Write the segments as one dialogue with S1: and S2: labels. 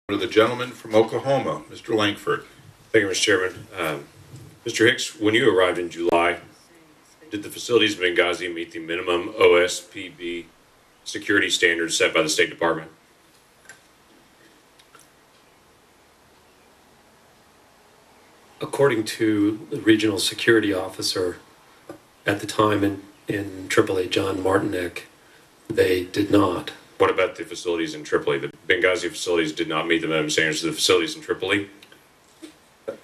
S1: To the gentleman from Oklahoma, Mr. Langford.
S2: Thank you, Mr. Chairman. Mr. Hicks, when you arrived in July, did the facilities in Benghazi meet the minimum OSPB security standards set by the State Department?
S3: According to the regional security officer at the time in Tripoli, John Martinek, they did not.
S2: What about the facilities in Tripoli? The Benghazi facilities did not meet the minimum standards of the facilities in Tripoli?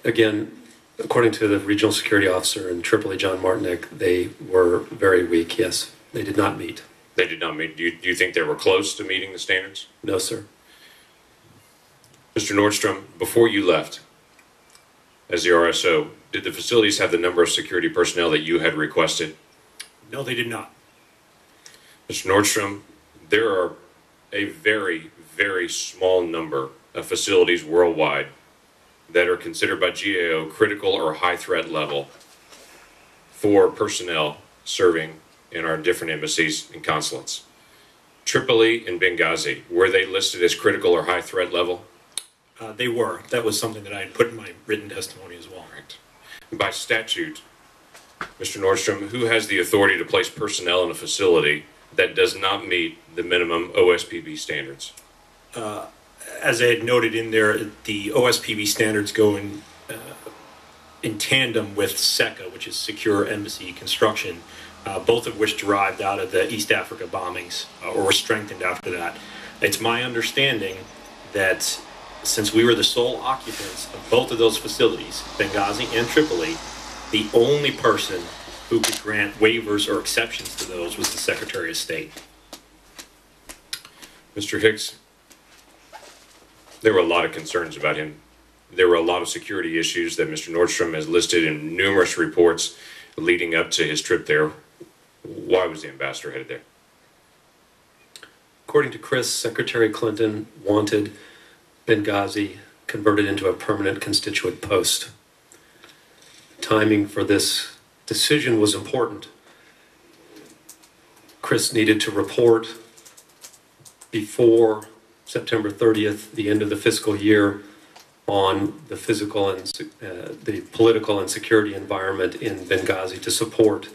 S3: Again, according to the regional security officer in Tripoli, John Martinek, they were very weak, yes. They did not meet.
S2: They did not meet. Do you think they were close to meeting the standards?
S3: No, sir.
S2: Mr. Nordstrom, before you left as the RSO, did the facilities have the number of security personnel that you had requested?
S4: No, they did not.
S2: Mr. Nordstrom, there are a very, very small number of facilities worldwide that are considered by GAO critical or high threat level for personnel serving in our different embassies and consulates. Tripoli and Benghazi, were they listed as critical or high threat level?
S4: They were. That was something that I had put in my written testimony as well.
S2: Right. By statute, Mr. Nordstrom, who has the authority to place personnel in a facility that does not meet the minimum OSPB standards?
S4: As I had noted in there, the OSPB standards go in tandem with SECA, which is Secure Embassy Construction, both of which derived out of the East Africa bombings or were strengthened after that. It's my understanding that since we were the sole occupants of both of those facilities, Benghazi and Tripoli, the only person who could grant waivers or exceptions to those was the Secretary of State.
S2: Mr. Hicks, there were a lot of concerns about him. There were a lot of security issues that Mr. Nordstrom has listed in numerous reports leading up to his trip there. Why was the ambassador headed there?
S3: According to Chris, Secretary Clinton wanted Benghazi converted into a permanent constituent post. Timing for this decision was important. Chris needed to report before September 30th, the end of the fiscal year, on the physical and the political and security environment in Benghazi to support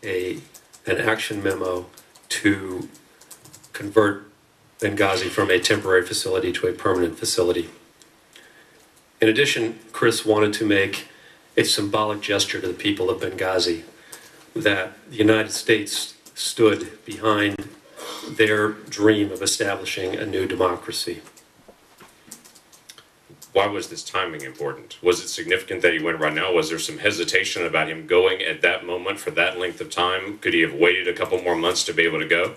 S3: an action memo to convert Benghazi from a temporary facility to a permanent facility. In addition, Chris wanted to make a symbolic gesture to the people of Benghazi that the United States stood behind their dream of establishing a new democracy.
S2: Why was this timing important? Was it significant that he went right now? Was there some hesitation about him going at that moment for that length of time? Could he have waited a couple more months to be able to go?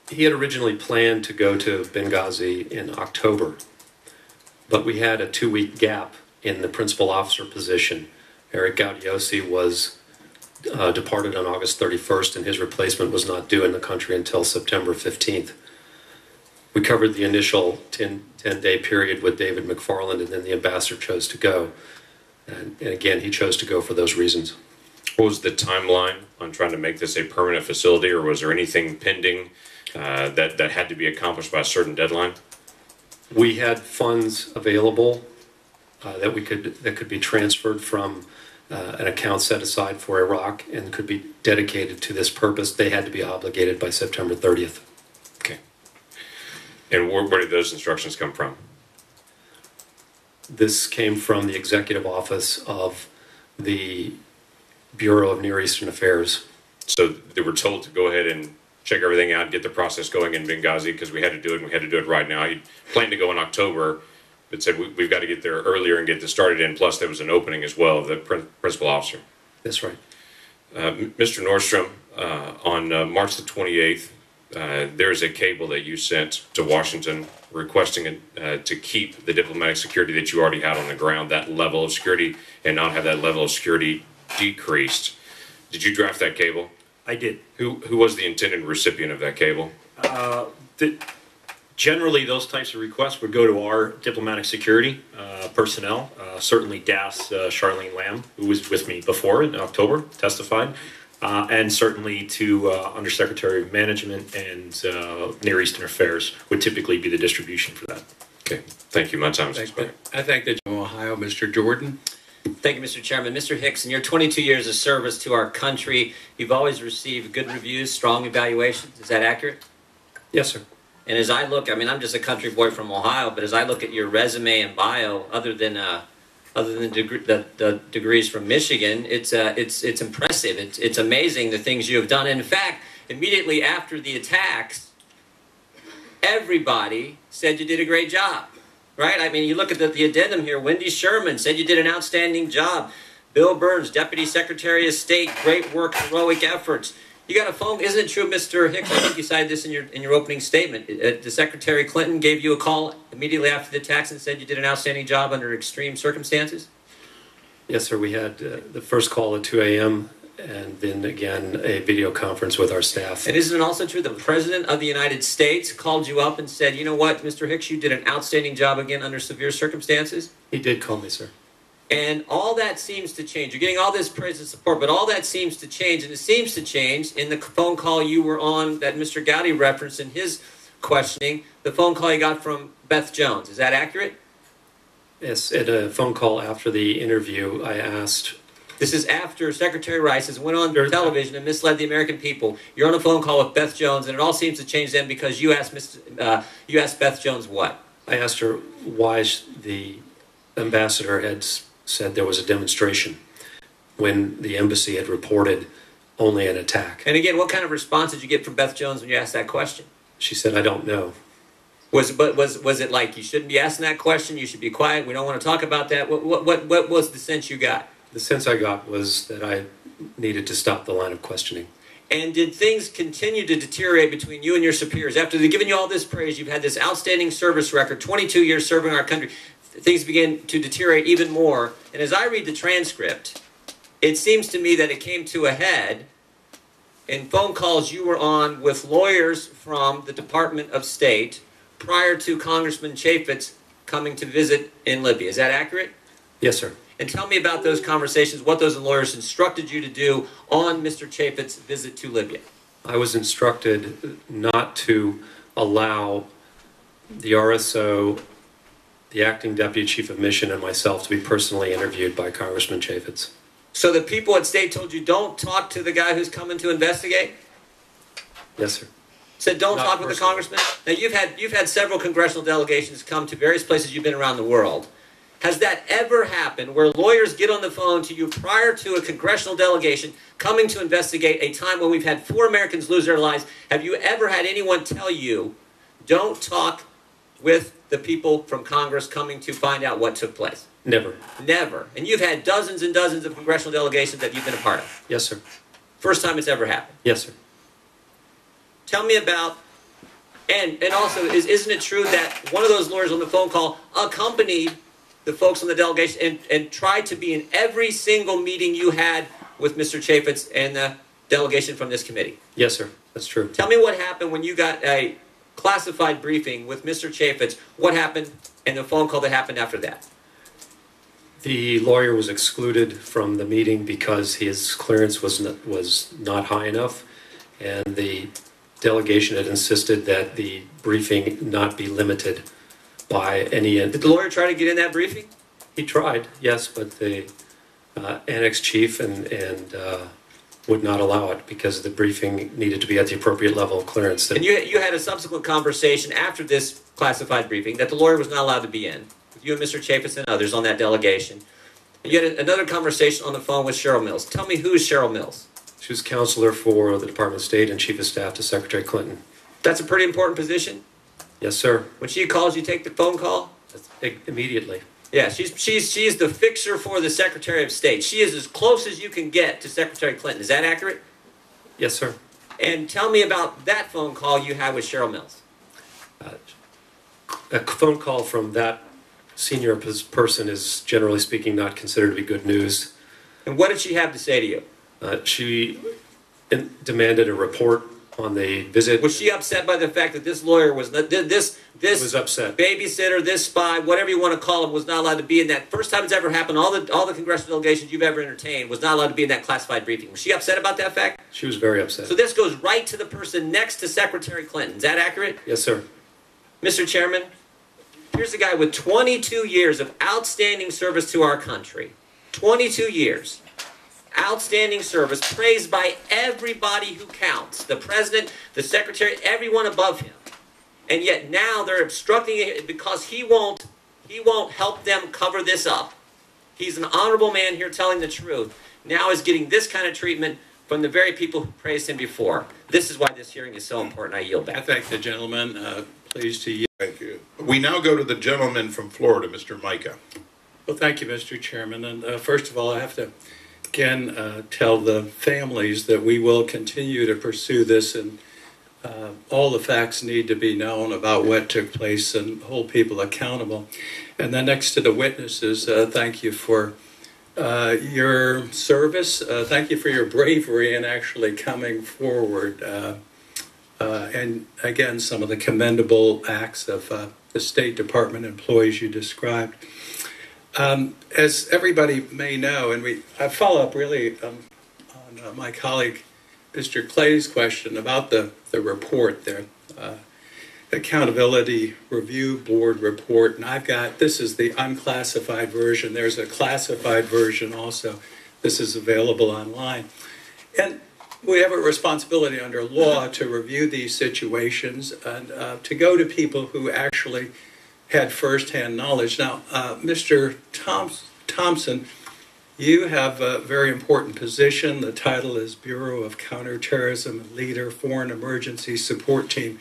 S3: He had originally planned to go to Benghazi in October, but we had a 2-week gap in the principal officer position. Eric Gaudiosi was departed on August 31st, and his replacement was not due in the country until September 15th. We covered the initial 10-day period with David McFarland, and then the ambassador chose to go. And again, he chose to go for those reasons.
S2: What was the timeline on trying to make this a permanent facility, or was there anything pending that had to be accomplished by a certain deadline?
S3: We had funds available that could be transferred from an account set aside for Iraq and could be dedicated to this purpose. They had to be obligated by September 30th.
S2: Okay. And where did those instructions come from?
S3: This came from the executive office of the Bureau of Near Eastern Affairs.
S2: So they were told to go ahead and check everything out, get the process going in Benghazi because we had to do it, and we had to do it right now. He planned to go in October, but said we've got to get there earlier and get this started in. Plus, there was an opening as well of the principal officer.
S3: That's right.
S2: Mr. Nordstrom, on March the 28th, there is a cable that you sent to Washington requesting to keep the diplomatic security that you already had on the ground, that level of security, and not have that level of security decreased. Did you draft that cable?
S4: I did.
S2: Who was the intended recipient of that cable?
S4: Generally, those types of requests would go to our diplomatic security personnel. Certainly DAS Charlene Lamb, who was with me before in October, testified. And certainly to Undersecretary of Management and Near Eastern Affairs would typically be the distribution for that.
S2: Okay, thank you. My time's expired.
S5: I thank the General of Ohio, Mr. Jordan.
S6: Thank you, Mr. Chairman. Mr. Hicks, in your 22 years of service to our country, you've always received good reviews, strong evaluations. Is that accurate?
S3: Yes, sir.
S6: And as I look, I mean, I'm just a country boy from Ohio, but as I look at your resume and bio, other than the degrees from Michigan, it's impressive. It's amazing the things you have done. And in fact, immediately after the attacks, everybody said you did a great job. Right? I mean, you look at the addendum here. Wendy Sherman said you did an outstanding job. Bill Burns, Deputy Secretary of State, great work, heroic efforts. You got a phone. Isn't it true, Mr. Hicks? I think you cited this in your opening statement. The Secretary Clinton gave you a call immediately after the attacks and said you did an outstanding job under extreme circumstances?
S3: Yes, sir. We had the first call at 2 a.m. and then again a video conference with our staff.
S6: And isn't it also true the President of the United States called you up and said, you know what, Mr. Hicks, you did an outstanding job again under severe circumstances?
S3: He did call me, sir.
S6: And all that seems to change. You're getting all this praise and support, but all that seems to change, and it seems to change in the phone call you were on that Mr. Gowdy referenced in his questioning, the phone call you got from Beth Jones. Is that accurate?
S3: Yes, at a phone call after the interview, I asked...
S6: This is after Secretary Rice has went on television and misled the American people. You're on a phone call with Beth Jones, and it all seems to change then because you asked Beth Jones what?
S3: I asked her why the ambassador had said there was a demonstration when the embassy had reported only an attack.
S6: And again, what kind of response did you get from Beth Jones when you asked that question?
S3: She said, I don't know.
S6: Was it like you shouldn't be asking that question? You should be quiet. We don't want to talk about that. What was the sense you got?
S3: The sense I got was that I needed to stop the line of questioning.
S6: And did things continue to deteriorate between you and your superiors? After they've given you all this praise, you've had this outstanding service record, 22 years serving our country, things began to deteriorate even more. And as I read the transcript, it seems to me that it came to a head in phone calls you were on with lawyers from the Department of State prior to Congressman Chaffetz coming to visit in Libya. Is that accurate?
S3: Yes, sir.
S6: And tell me about those conversations, what those lawyers instructed you to do on Mr. Chaffetz's visit to Libya.
S3: I was instructed not to allow the RSO, the acting deputy chief of mission, and myself to be personally interviewed by Congressman Chaffetz.
S6: So the people at State told you don't talk to the guy who's coming to investigate?
S3: Yes, sir.
S6: Said don't talk with the congressman? Now you've had several congressional delegations come to various places you've been around the world. Has that ever happened where lawyers get on the phone to you prior to a congressional delegation coming to investigate a time when we've had 4 Americans lose their lives? Have you ever had anyone tell you, don't talk with the people from Congress coming to find out what took place?
S3: Never.
S6: Never. And you've had dozens and dozens of congressional delegations that you've been a part of?
S3: Yes, sir.
S6: First time it's ever happened?
S3: Yes, sir.
S6: Tell me about, and also, isn't it true that one of those lawyers on the phone call accompanied the folks on the delegation and tried to be in every single meeting you had with Mr. Chaffetz and the delegation from this committee?
S3: Yes, sir. That's true.
S6: Tell me what happened when you got a classified briefing with Mr. Chaffetz. What happened and the phone call that happened after that?
S3: The lawyer was excluded from the meeting because his clearance was not high enough, and the delegation had insisted that the briefing not be limited by any...
S6: Did the lawyer try to get in that briefing?
S3: He tried, yes, but the annex chief and would not allow it because the briefing needed to be at the appropriate level of clearance.
S6: And you had a subsequent conversation after this classified briefing that the lawyer was not allowed to be in, with you and Mr. Chaffetz and others on that delegation. And you had another conversation on the phone with Cheryl Mills. Tell me, who is Cheryl Mills?
S3: She was counselor for the Department of State and chief of staff to Secretary Clinton.
S6: That's a pretty important position?
S3: Yes, sir.
S6: When she calls, you take the phone call?
S3: Immediately.
S6: Yeah, she's the fixer for the Secretary of State. She is as close as you can get to Secretary Clinton. Is that accurate?
S3: Yes, sir.
S6: And tell me about that phone call you had with Cheryl Mills.
S3: A phone call from that senior person is, generally speaking, not considered to be good news.
S6: And what did she have to say to you?
S3: She demanded a report on the visit.
S6: Was she upset by the fact that this lawyer was
S3: was upset.
S6: Babysitter, this spy, whatever you want to call him, was not allowed to be in that? First time it's ever happened. All the congressional delegations you've ever entertained was not allowed to be in that classified briefing. Was she upset about that fact?
S3: She was very upset.
S6: So this goes right to the person next to Secretary Clinton. Is that accurate?
S3: Yes, sir.
S6: Mr. Chairman, Here's a guy with 22 years of outstanding service to our country. 22 years. Outstanding service, praised by everybody who counts. The president, the secretary, everyone above him. And yet now they're obstructing it because he won't help them cover this up. He's an honorable man here telling the truth. Now is getting this kind of treatment from the very people who praised him before. This is why this hearing is so important. I yield
S5: I
S6: back.
S5: thank the gentleman. Pleased to yield.
S1: Thank you. We now go to the gentleman from Florida, Mr. Micah.
S5: Well, thank you, Mr. Chairman. And first of all, I have to again tell the families that we will continue to pursue this, and all the facts need to be known about what took place and hold people accountable. And then next to the witnesses, thank you for your service. Thank you for your bravery in actually coming forward. And again, some of the commendable acts of the State Department employees you described. As everybody may know, and I follow up really on my colleague Mr. Clay's question about the report there, the Accountability Review Board report, and this is the unclassified version. There's a classified version also. This is available online. And we have a responsibility under law to review these situations and to go to people who actually had firsthand knowledge. Now, Mr. Thompson, you have a very important position. The title is Bureau of Counterterrorism and Leader, Foreign Emergency Support Team,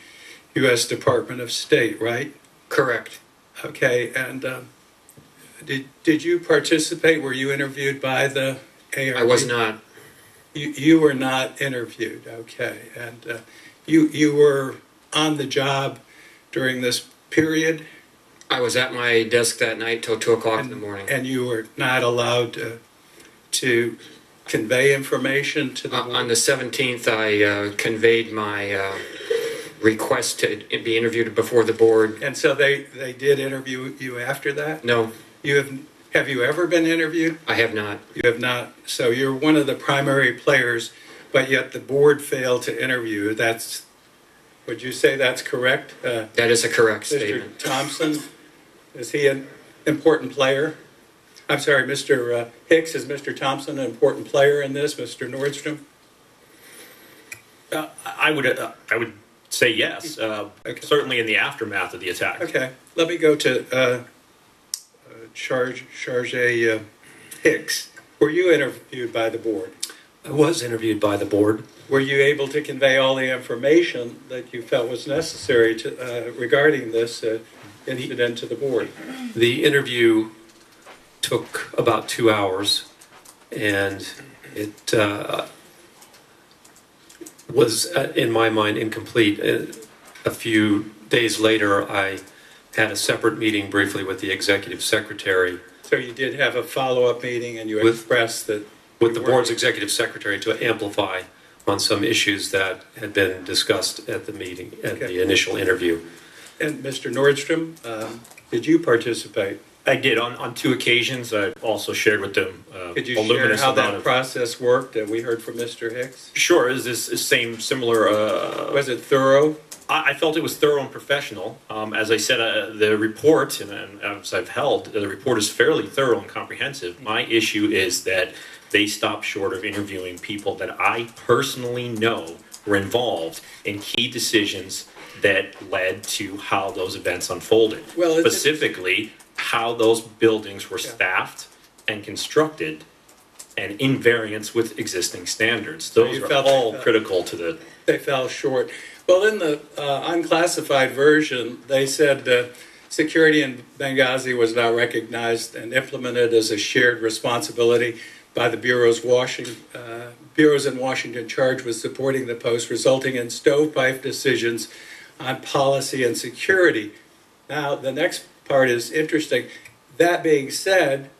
S5: U.S. Department of State, right?
S3: Correct.
S5: Okay, and did you participate? Were you interviewed by the ARB?
S3: I was not.
S5: You were not interviewed, okay. And you were on the job during this period?
S3: I was at my desk that night till 2 o'clock in the morning.
S5: And you were not allowed to convey information to the board?
S3: On the 17th, I conveyed my request to be interviewed before the board.
S5: And so they did interview you after that?
S3: No.
S5: Have you ever been interviewed?
S3: I have not.
S5: You have not. So you're one of the primary players, but yet the board failed to interview. Would you say that's correct?
S3: That is a correct
S5: Mr.
S3: statement.
S5: Thompson, is he an important player? I'm sorry, Mr. Hicks, is Mr. Thompson an important player in this, Mr. Nordstrom?
S4: I would say yes,
S5: Okay.
S4: certainly in the aftermath of the attack.
S5: Okay, let me go to Charge Hicks. Were you interviewed by the board?
S3: I was interviewed by the board.
S5: Were you able to convey all the information that you felt was necessary to regarding this incident to the board?
S3: The interview took about 2 hours, and it was, in my mind, incomplete. A few days later, I had a separate meeting briefly with the executive secretary.
S5: So you did have a follow-up meeting, and you expressed that
S3: with the board's executive secretary to amplify on some issues that had been discussed at the meeting, at the initial interview.
S5: And Mr. Nordstrom, did you participate?
S4: I did on 2 occasions. I also shared with them
S5: Could you
S4: a
S5: share
S4: luminous
S5: how
S4: amount
S5: that
S4: of.
S5: process worked? We heard from Mr. Hicks.
S4: Sure, is this similar?
S5: Was it thorough?
S4: I felt it was thorough and professional. As I said, the report, and as I've held, the report is fairly thorough and comprehensive. My issue is that they stopped short of interviewing people that I personally know were involved in key decisions that led to how those events unfolded.
S5: Well,
S4: specifically, how those buildings were staffed and constructed and in variance with existing standards. Those are all critical to the...
S5: They fell short. Well, in the unclassified version, they said security in Benghazi was not recognized and implemented as a shared responsibility by the bureaus in Washington charged with supporting the post, resulting in stovepipe decisions on policy and security. Now, the next part is interesting. That being said,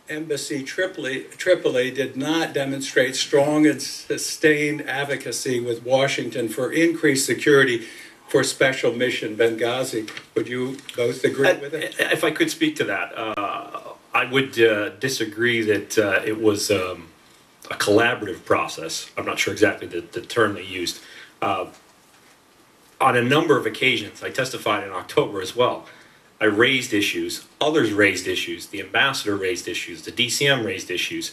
S5: Embassy Tripoli did not demonstrate strong and sustained advocacy with Washington for increased security for Special Mission Benghazi. Would you both agree with it?
S4: If I could speak to that, I would disagree that it was a collaborative process. I'm not sure exactly the term they used. On a number of occasions, I testified in October as well, I raised issues, others raised issues, the ambassador raised issues, the DCM raised issues,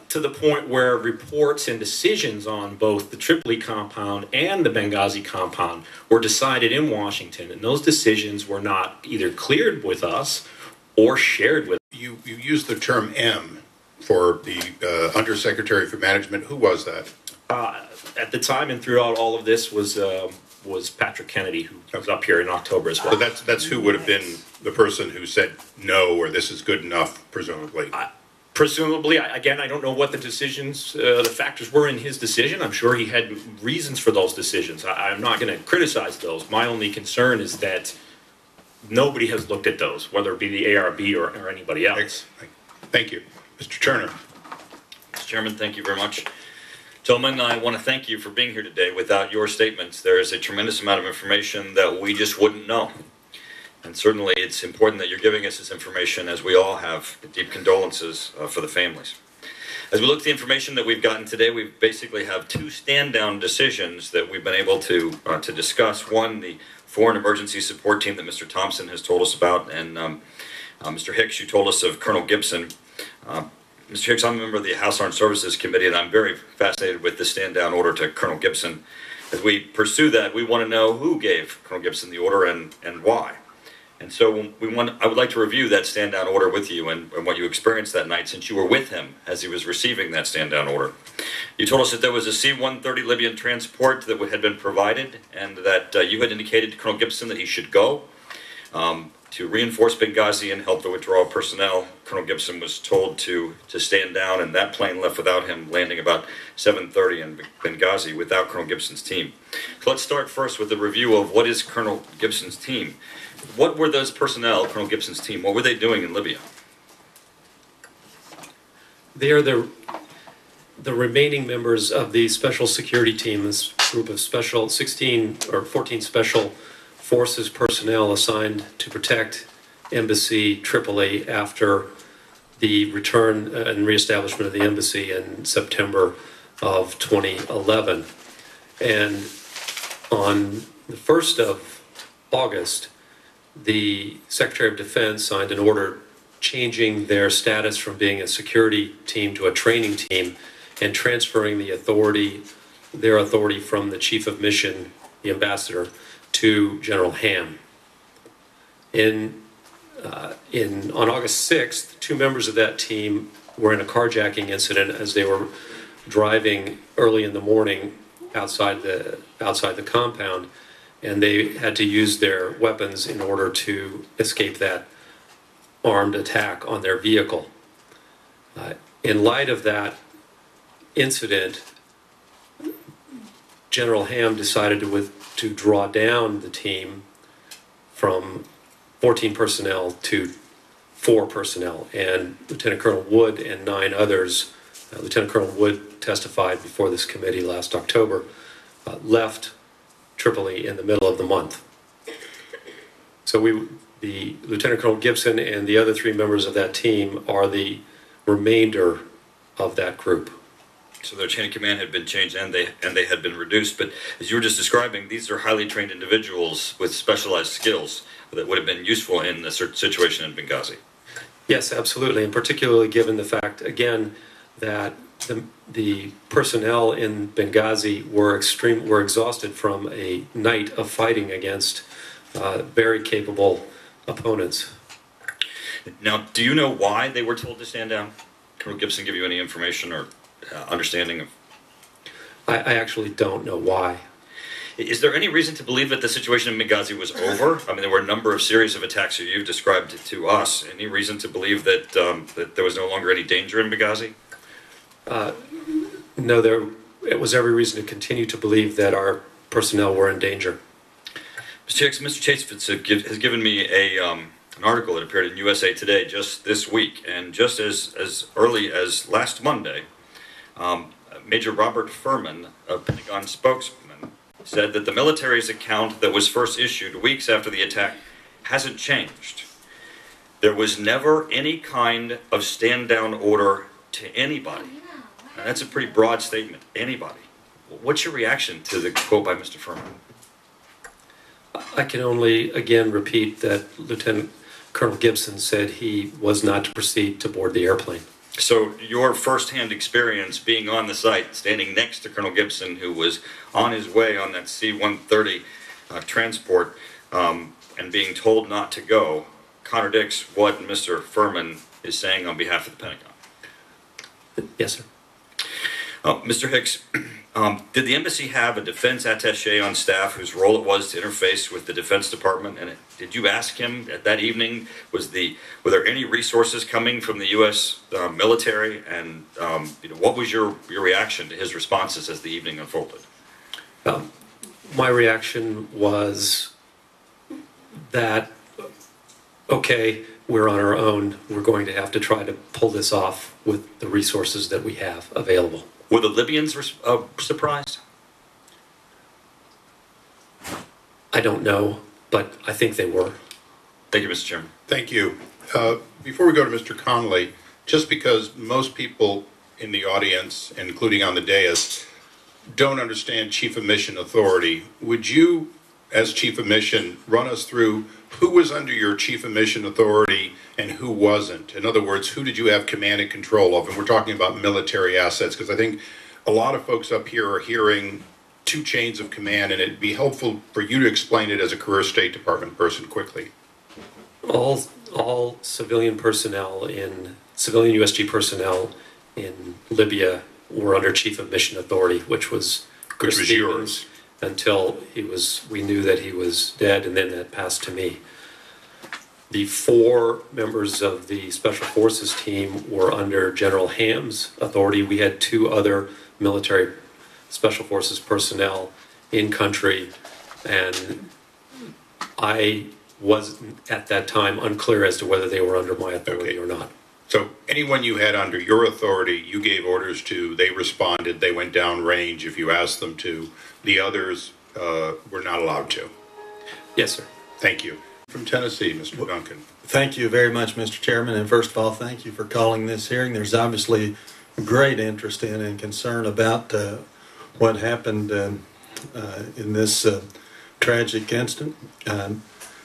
S4: to the point where reports and decisions on both the Tripoli compound and the Benghazi compound were decided in Washington, and those decisions were not either cleared with us or shared with us.
S1: You used the term M for the Undersecretary for Management. Who was that?
S4: At the time and throughout all of this was Patrick Kennedy, who was up here in October as well.
S1: So that's who would have been the person who said no, or this is good enough, presumably.
S4: Presumably, again, I don't know what the decisions, the factors were in his decision. I'm sure he had reasons for those decisions. I'm not going to criticize those. My only concern is that nobody has looked at those, whether it be the ARB or anybody else.
S1: Thank you. Mr. Turner.
S7: Mr. Chairman, thank you very much. Gentlemen, I want to thank you for being here today. Without your statements, there is a tremendous amount of information that we just wouldn't know. And certainly it's important that you're giving us this information, as we all have deep condolences for the families. As we look at the information that we've gotten today, we basically have two stand-down decisions that we've been able to discuss. One, the Foreign Emergency Support Team that Mr. Thompson has told us about, and Mr. Hicks, you told us of Colonel Gibson. Mr. Hicks, I'm a member of the House Armed Services Committee, and I'm very fascinated with the stand-down order to Colonel Gibson. As we pursue that, we want to know who gave Colonel Gibson the order and why. And so I would like to review that stand-down order with you and what you experienced that night, since you were with him as he was receiving that stand-down order. You told us that there was a C-130 Libyan transport that had been provided, and that you had indicated to Colonel Gibson that he should go to reinforce Benghazi and help the withdrawal personnel. Colonel Gibson was told to stand down, and that plane left without him, landing about 7:30 in Benghazi without Colonel Gibson's team. So let's start first with a review of what is Colonel Gibson's team. What were those personnel, Colonel Gibson's team, what were they doing in Libya?
S3: They are the remaining members of the special security team, this group of 16 or 14 special forces personnel assigned to protect Embassy Tripoli after the return and reestablishment of the embassy in September of 2011. And on the 1st of August, the Secretary of Defense signed an order changing their status from being a security team to a training team and transferring their authority from the Chief of Mission, the ambassador, to General Ham. On August 6th, two members of that team were in a carjacking incident as they were driving early in the morning outside the compound, and they had to use their weapons in order to escape that armed attack on their vehicle. In light of that incident, General Ham decided to draw down the team from 14 personnel to 4 personnel, and Lieutenant Colonel Wood and 9 others, Lieutenant Colonel Wood testified before this committee last October, left Tripoli in the middle of the month. So the Lieutenant Colonel Gibson and the other 3 members of that team are the remainder of that group.
S7: So their chain of command had been changed and they had been reduced. But as you were just describing, these are highly trained individuals with specialized skills that would have been useful in the situation in Benghazi.
S3: Yes, absolutely, and particularly given the fact, again, that the personnel in Benghazi were exhausted from a night of fighting against very capable opponents.
S7: Now, do you know why they were told to stand down? Colonel Gibson give you any information or understanding of?
S3: I actually don't know why.
S7: Is there any reason to believe that the situation in Benghazi was over? I mean, there were a number of series of attacks that you've described to us. Any reason to believe that that there was no longer any danger in Benghazi?
S3: No, it was every reason to continue to believe that our personnel were in danger.
S7: Mr. Chase has given me an article that appeared in USA Today just this week, and just as early as last Monday, Major Robert Furman, a Pentagon spokesman, said that the military's account that was first issued weeks after the attack hasn't changed. There was never any kind of stand-down order to anybody. Now, that's a pretty broad statement, anybody. What's your reaction to the quote by Mr. Furman?
S3: I can only again repeat that Lieutenant Colonel Gibson said he was not to proceed to board the airplane.
S7: So your firsthand experience being on the site, standing next to Colonel Gibson, who was on his way on that C-130 transport, and being told not to go, contradicts what Mr. Furman is saying on behalf of the Pentagon.
S3: Yes, sir.
S7: Mr. Hicks, did the embassy have a defense attaché on staff whose role it was to interface with the Defense Department? And did you ask him at that evening, were there any resources coming from the U.S. Military? And what was your reaction to his responses as the evening unfolded?
S3: My reaction was that, okay, we're on our own. We're going to have to try to pull this off with the resources that we have available.
S7: Were the Libyans surprised?
S3: I don't know, but I think they were.
S7: Thank you, Mr. Chairman.
S1: Thank you. Before we go to Mr. Connolly, just because most people in the audience, including on the dais, don't understand Chief of Mission authority, would you, as Chief of Mission, run us through who was under your Chief of Mission authority and who wasn't? In other words, who did you have command and control of? And we're talking about military assets, because I think a lot of folks up here are hearing two chains of command, and it'd be helpful for you to explain it as a career State Department person quickly.
S3: All civilian personnel civilian USG personnel in Libya were under Chief of Mission authority, which was
S1: yours
S3: until we knew that he was dead, and then that passed to me. The 4 members of the Special Forces team were under General Ham's authority. We had 2 other military Special Forces personnel in country, and I was at that time unclear as to whether they were under my authority or not.
S1: So anyone you had under your authority, you gave orders to, they responded, they went down range if you asked them to. The others were not allowed to.
S3: Yes, sir.
S1: Thank you. From Tennessee, Mr. Duncan.
S8: Thank you very much, Mr. Chairman. And first of all, thank you for calling this hearing. There's obviously great interest in and concern about what happened in this tragic incident.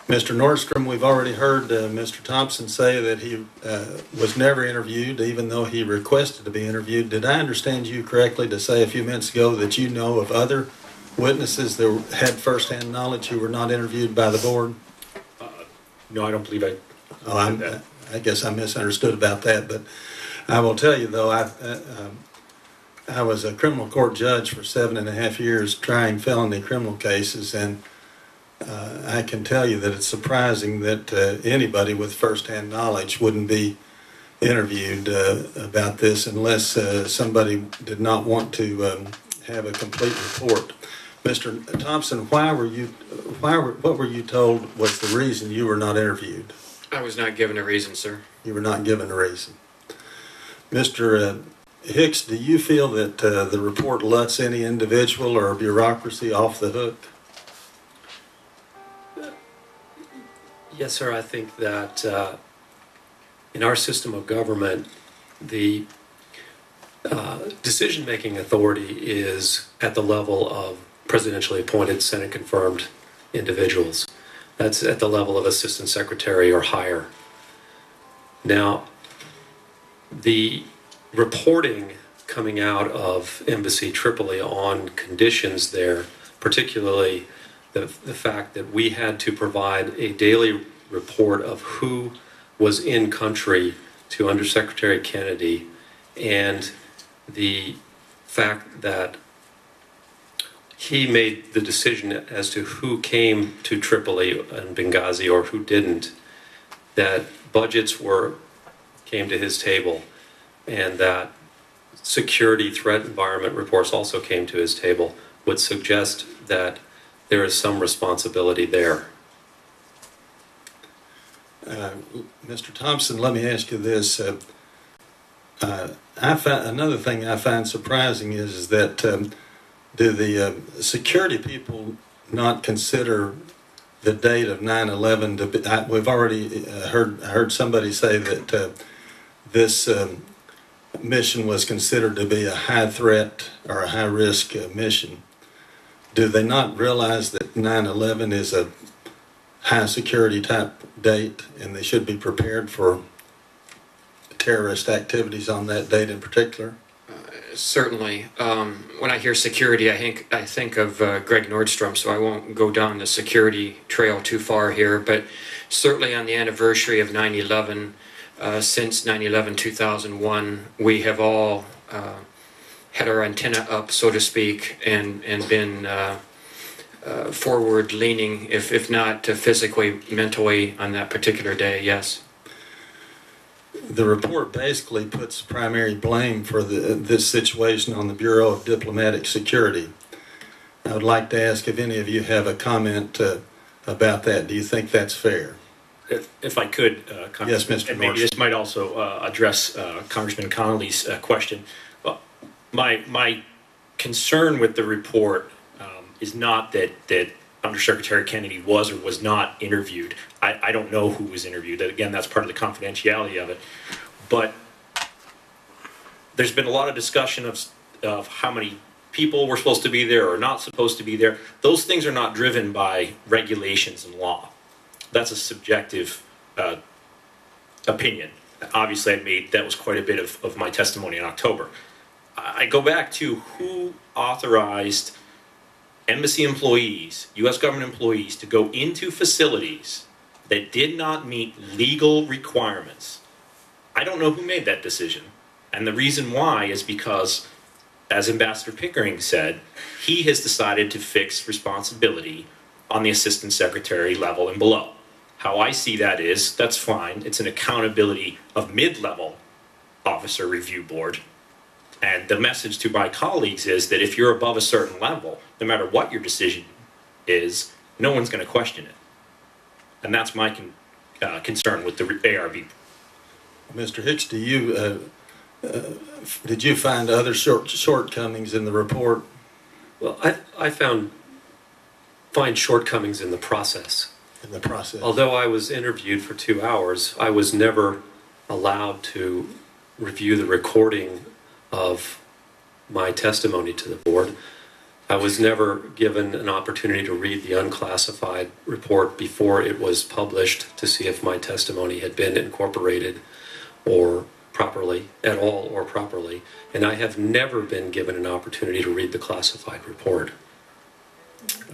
S8: Mr. Nordstrom, we've already heard Mr. Thompson say that he was never interviewed, even though he requested to be interviewed. Did I understand you correctly to say a few minutes ago that you know of other witnesses that had firsthand knowledge who were not interviewed by the board?
S4: No, I don't believe I said that.
S8: I guess I misunderstood about that, but I will tell you, though, I was a criminal court judge for 7.5 years trying felony criminal cases, and I can tell you that it's surprising that anybody with firsthand knowledge wouldn't be interviewed about this unless somebody did not want to have a complete report. Mr. Thompson, what were you told was the reason you were not interviewed?
S9: I was not given a reason, sir.
S8: You were not given a reason. Mr. Hicks, do you feel that the report lets any individual or bureaucracy off the hook?
S3: Yes, sir. I think that in our system of government, the decision-making authority is at the level of presidentially appointed, Senate-confirmed individuals. That's at the level of assistant secretary or higher. Now, the reporting coming out of Embassy Tripoli on conditions there, particularly the fact that we had to provide a daily report of who was in country to Undersecretary Kennedy, and the fact that he made the decision as to who came to Tripoli and Benghazi or who didn't, that budgets came to his table, and that security threat environment reports also came to his table, would suggest that there is some responsibility there.
S8: Mr. Thompson, let me ask you this. Another thing I find surprising is that do the security people not consider the date of 9/11 to be? We've already heard somebody say that this mission was considered to be a high threat or a high risk mission. do they not realize that 9/11 is a high security type date and they should be prepared for terrorist activities on that date in particular?
S9: Certainly. When I hear security, I think of Greg Nordstrom, so I won't go down the security trail too far here. But certainly on the anniversary of 9/11, since 9/11/2001, we have all had our antenna up, so to speak, and been forward leaning, if not physically, mentally on that particular day. Yes.
S8: The report basically puts primary blame for this situation on the Bureau of Diplomatic Security. I would like to ask if any of you have a comment about that. Do you think that's fair?
S4: If I could,
S8: Yes, Mr.
S4: and maybe
S8: Nordstrom.
S4: this might also address Congressman Connolly's question. My concern with the report is not that Undersecretary Kennedy was or was not interviewed. I don't know who was interviewed. Again, that's part of the confidentiality of it. But there's been a lot of discussion of how many people were supposed to be there or not supposed to be there. Those things are not driven by regulations and law. That's a subjective opinion. Obviously, that was quite a bit of my testimony in October. I go back to who authorized embassy employees, U.S. government employees, to go into facilities that did not meet legal requirements. I don't know who made that decision. And the reason why is because, as Ambassador Pickering said, he has decided to fix responsibility on the assistant secretary level and below. How I see that is, that's fine. It's an accountability of mid-level officer review board. And the message to my colleagues is that if you're above a certain level, no matter what your decision is, no one's going to question it. And that's my concern with the ARB.
S8: Mr. Hicks, did you find other shortcomings in the report?
S3: Well, I find shortcomings in the process.
S8: In the process.
S3: Although I was interviewed for 2 hours, I was never allowed to review the recording of my testimony to the board. I was never given an opportunity to read the unclassified report before it was published to see if my testimony had been incorporated or properly, at all or properly. And I have never been given an opportunity to read the classified report.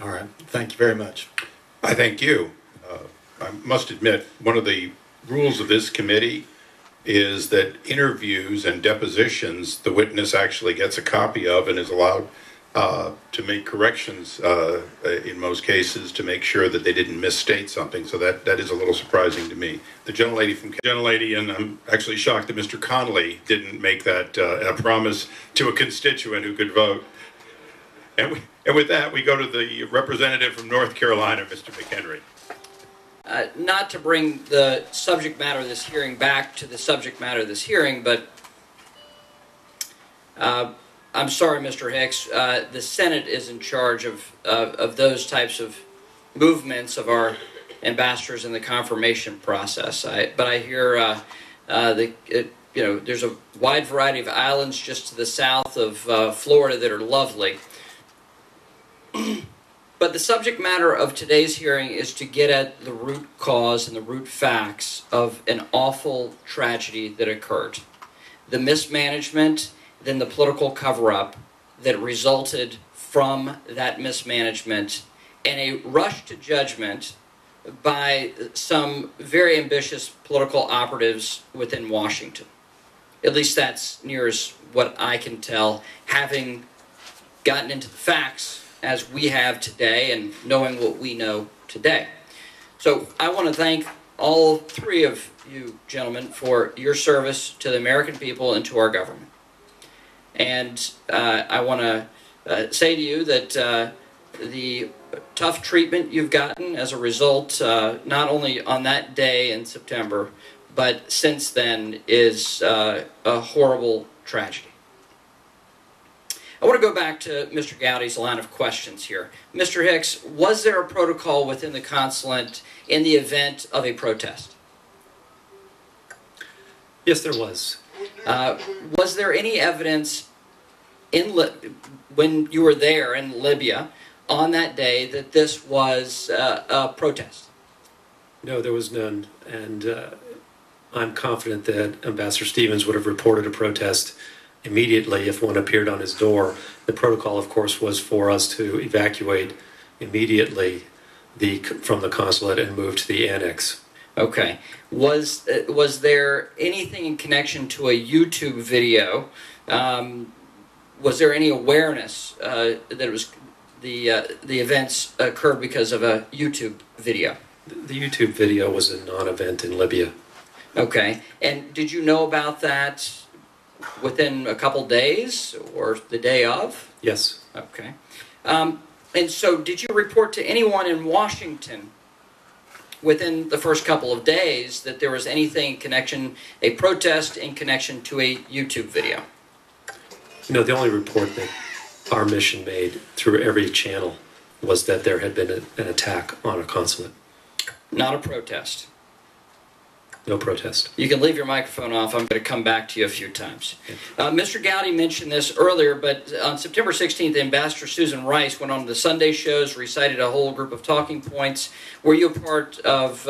S8: All right. Thank you very much.
S1: I thank you. I must admit, one of the rules of this committee is that interviews and depositions, the witness actually gets a copy of and is allowed to make corrections in most cases to make sure that they didn't misstate something. So that is a little surprising to me. The gentlelady, and I'm actually shocked that Mr. Connolly didn't make that a promise to a constituent who could vote. And with that, we go to the representative from North Carolina, Mr. McHenry.
S10: Not to bring the subject matter of this hearing back to the subject matter of this hearing, but I'm sorry, Mr. Hicks, the Senate is in charge of those types of movements of our ambassadors in the confirmation process. But I hear there's a wide variety of islands just to the south of Florida that are lovely. But the subject matter of today's hearing is to get at the root cause and the root facts of an awful tragedy that occurred. The mismanagement, then the political cover-up that resulted from that mismanagement, and a rush to judgment by some very ambitious political operatives within Washington. At least that's near as what I can tell, having gotten into the facts as we have today and knowing what we know today. So I want to thank all three of you gentlemen for your service to the American people and to our government. And I want to say to you that the tough treatment you've gotten as a result, not only on that day in September, but since then, is a horrible tragedy. I want to go back to Mr. Gowdy's line of questions here. Mr. Hicks, was there a protocol within the consulate in the event of a protest?
S3: Yes, there was.
S10: Was there any evidence when you were there in Libya on that day that this was a protest?
S3: No, there was none. And I'm confident that Ambassador Stevens would have reported a protest immediately if one appeared on his door. The protocol, of course, was for us to evacuate immediately from the consulate and move to the annex.
S10: Okay. Was there anything in connection to a YouTube video? Was there any awareness that it was the events occurred because of a YouTube video?
S3: The YouTube video was a non-event in Libya.
S10: Okay. And did you know about that within a couple days or the day of?
S3: Yes.
S10: Okay. And so did you report to anyone in Washington within the first couple of days that there was anything in connection, a protest in connection to a YouTube video?
S3: You know, the only report that our mission made through every channel was that there had been an attack on a consulate.
S10: Not a protest.
S3: No protest.
S10: You can leave your microphone off. I'm going to come back to you a few times. Mr. Gowdy mentioned this earlier, but on September 16th, Ambassador Susan Rice went on the Sunday shows, recited a whole group of talking points. Were you a part of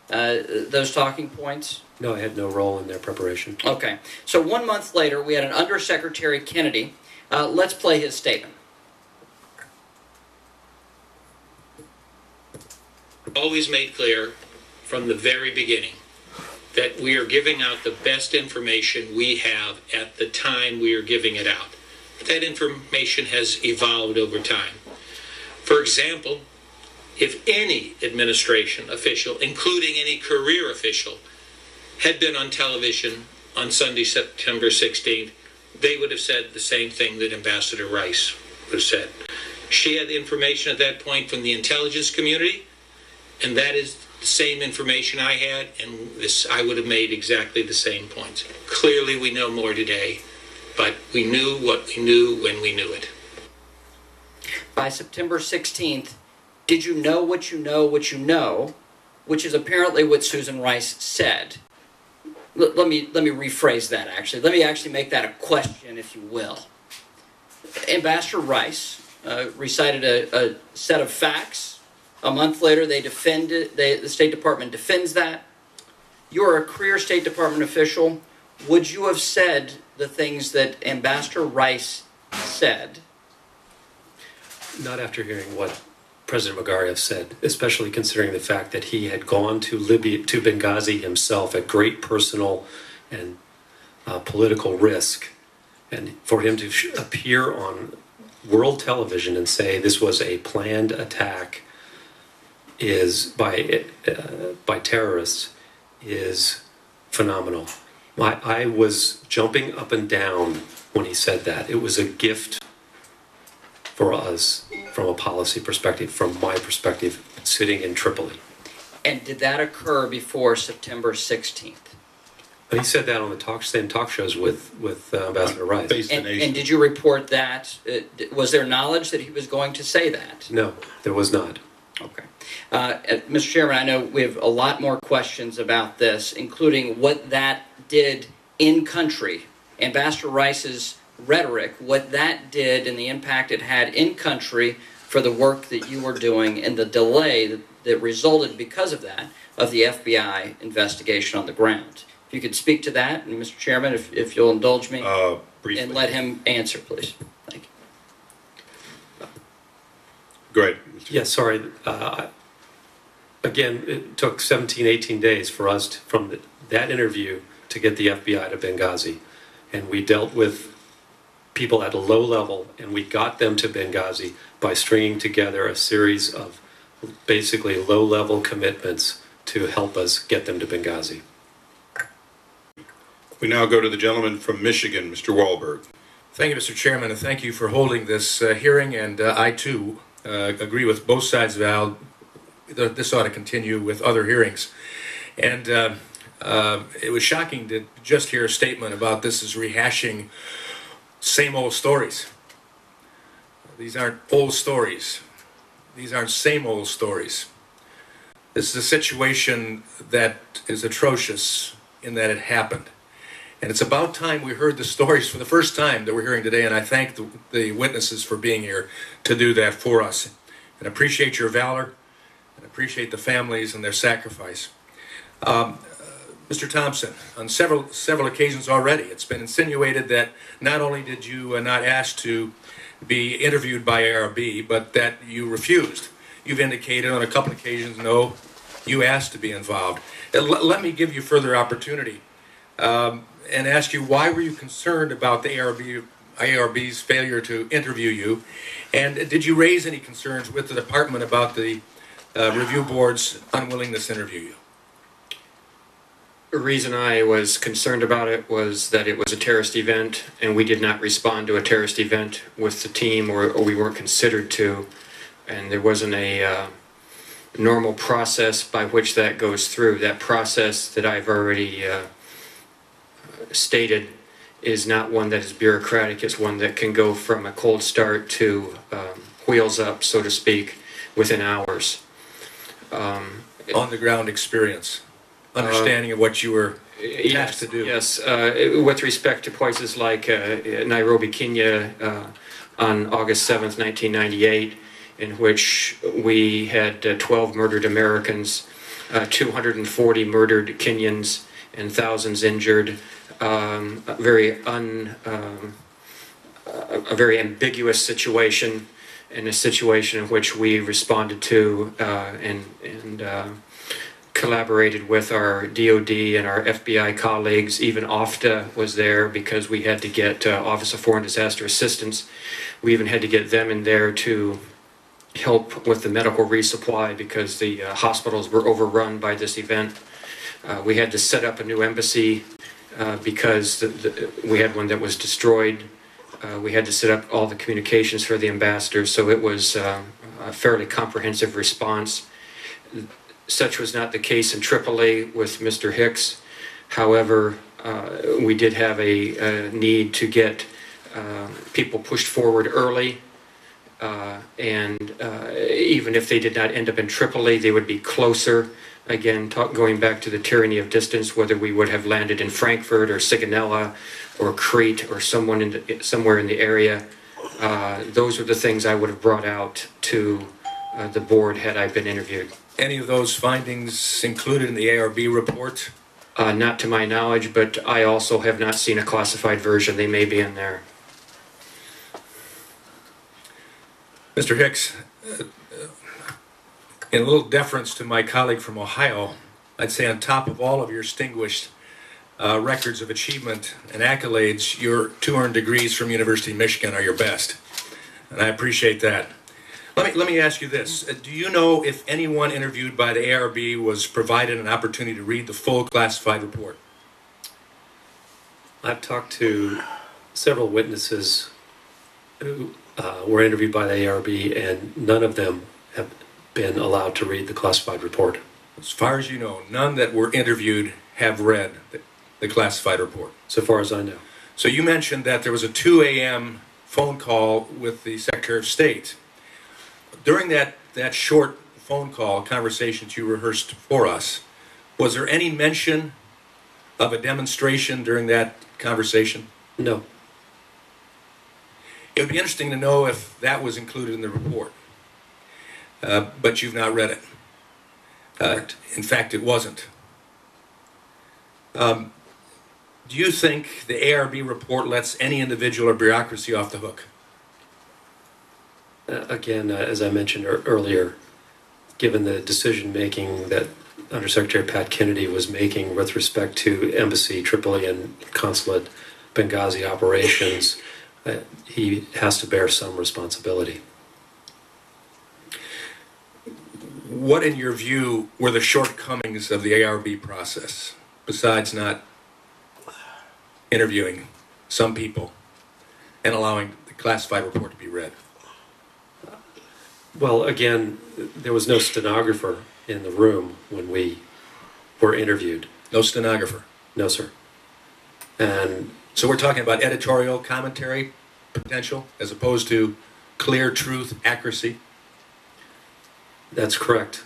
S10: those talking points?
S3: No, I had no role in their preparation.
S10: Okay. So 1 month later, we had an Undersecretary Kennedy. Let's play his statement.
S11: Always made clear from the very beginning that we are giving out the best information we have at the time we are giving it out. That information has evolved over time. For example, if any administration official, including any career official, had been on television on Sunday, September 16th, they would have said the same thing that Ambassador Rice would have said. She had the information at that point from the intelligence community, and that is the same information I had, and I would have made exactly the same points. Clearly, we know more today, but we knew what we knew when we knew it.
S10: By September 16th, did you know what you know, which is apparently what Susan Rice said? Let me rephrase that, actually. Let me actually make that a question, if you will. Ambassador Rice recited a set of facts. A month later, they defend it. The State Department defends that. You're a career State Department official. Would you have said the things that Ambassador Rice said?
S3: Not after hearing what President Magariaf said, especially considering the fact that he had gone to Libya, to Benghazi himself at great personal and political risk. And for him to appear on world television and say this was a planned attack by terrorists is phenomenal. I was jumping up and down when he said that. It was a gift for us from a policy perspective, from my perspective, sitting in Tripoli.
S10: And did that occur before September 16th?
S3: But he said that on the same talk shows with Ambassador Rice.
S10: And did you report that? Was there knowledge that he was going to say that?
S3: No, there was not.
S10: Okay. Mr. Chairman, I know we have a lot more questions about this, including what that did in country. Ambassador Rice's rhetoric, what that did and the impact it had in country for the work that you were doing and the delay that resulted because of that, of the FBI investigation on the ground. If you could speak to that, and Mr. Chairman, if you'll indulge me,
S1: briefly.
S10: And let him answer, please. Thank you.
S1: Go ahead.
S3: Yes, sorry. Again, it took 17, 18 days for us from that interview to get the FBI to Benghazi. And we dealt with people at a low level, and we got them to Benghazi by stringing together a series of basically low-level commitments to help us get them to Benghazi.
S1: We now go to the gentleman from Michigan, Mr. Wahlberg.
S12: Thank you, Mr. Chairman, and thank you for holding this hearing. And I, too, agree with both sides of the aisle that this ought to continue with other hearings. And it was shocking to just hear a statement about this is rehashing same old stories. These aren't old stories. These aren't same old stories. This is a situation that is atrocious in that it happened. And it's about time we heard the stories for the first time that we're hearing today, and I thank the witnesses for being here to do that for us. And appreciate your valor, and appreciate the families and their sacrifice. Mr. Thompson, on several occasions already, it's been insinuated that not only did you not ask to be interviewed by ARB, but that you refused. You've indicated on a couple of occasions, no, you asked to be involved. Let me give you further opportunity and ask you, why were you concerned about the ARB's failure to interview you? And did you raise any concerns with the department about the review board's unwillingness to interview you?
S9: The reason I was concerned about it was that it was a terrorist event, and we did not respond to a terrorist event with the team, or we weren't considered to, and there wasn't a normal process by which that goes through. That process that I've already stated is not one that is bureaucratic. It's one that can go from a cold start to wheels up, so to speak, within hours.
S12: On-the-ground experience, understanding of what you were tasked to do.
S9: Yes, with respect to places like Nairobi, Kenya, on August 7th, 1998, in which we had 12 murdered Americans, 240 murdered Kenyans, and thousands injured. A very ambiguous situation, and a situation in which we responded to and collaborated with our DOD and our FBI colleagues. Even OFTA was there because we had to get Office of Foreign Disaster Assistance. We even had to get them in there to help with the medical resupply because the hospitals were overrun by this event. We had to set up a new embassy because we had one that was destroyed. We had to set up all the communications for the ambassadors, so it was a fairly comprehensive response. Such was not the case in Tripoli with Mr. Hicks. However, we did have a need to get people pushed forward early, and even if they did not end up in Tripoli, they would be closer. Again, going back to the tyranny of distance, whether we would have landed in Frankfurt or Sigonella or Crete or somewhere in the area, those are the things I would have brought out to the board had I been interviewed.
S12: Any of those findings included in the ARB report?
S9: Not to my knowledge, but I also have not seen a classified version. They may be in there.
S12: Mr. Hicks, in a little deference to my colleague from Ohio, I'd say on top of all of your distinguished records of achievement and accolades, your 2 earned degrees from University of Michigan are your best. And I appreciate that. Let me ask you this. Do you know if anyone interviewed by the ARB was provided an opportunity to read the full classified report?
S3: I've talked to several witnesses who were interviewed by the ARB, and none of them have been allowed to read the classified report.
S12: As far as you know, none that were interviewed have read the classified report?
S3: So far as I know.
S12: So you mentioned that there was a 2 a.m. phone call with the Secretary of State. During that short phone call conversation you rehearsed for us, was there any mention of a demonstration during that conversation?
S3: No.
S12: It would be interesting to know if that was included in the report, but you've not read it.
S3: Correct.
S12: In fact, it wasn't. Do you think the ARB report lets any individual or bureaucracy off the hook?
S3: Again, as I mentioned earlier, given the decision-making that Undersecretary Pat Kennedy was making with respect to Embassy, Tripoli, and Consulate Benghazi operations, he has to bear some responsibility.
S12: What, in your view, were the shortcomings of the ARB process, besides not interviewing some people and allowing the classified report to be read?
S3: Well, again, there was no stenographer in the room when we were interviewed.
S12: No stenographer?
S3: No, sir. And
S12: so we're talking about editorial commentary potential as opposed to clear truth, accuracy?
S3: That's correct.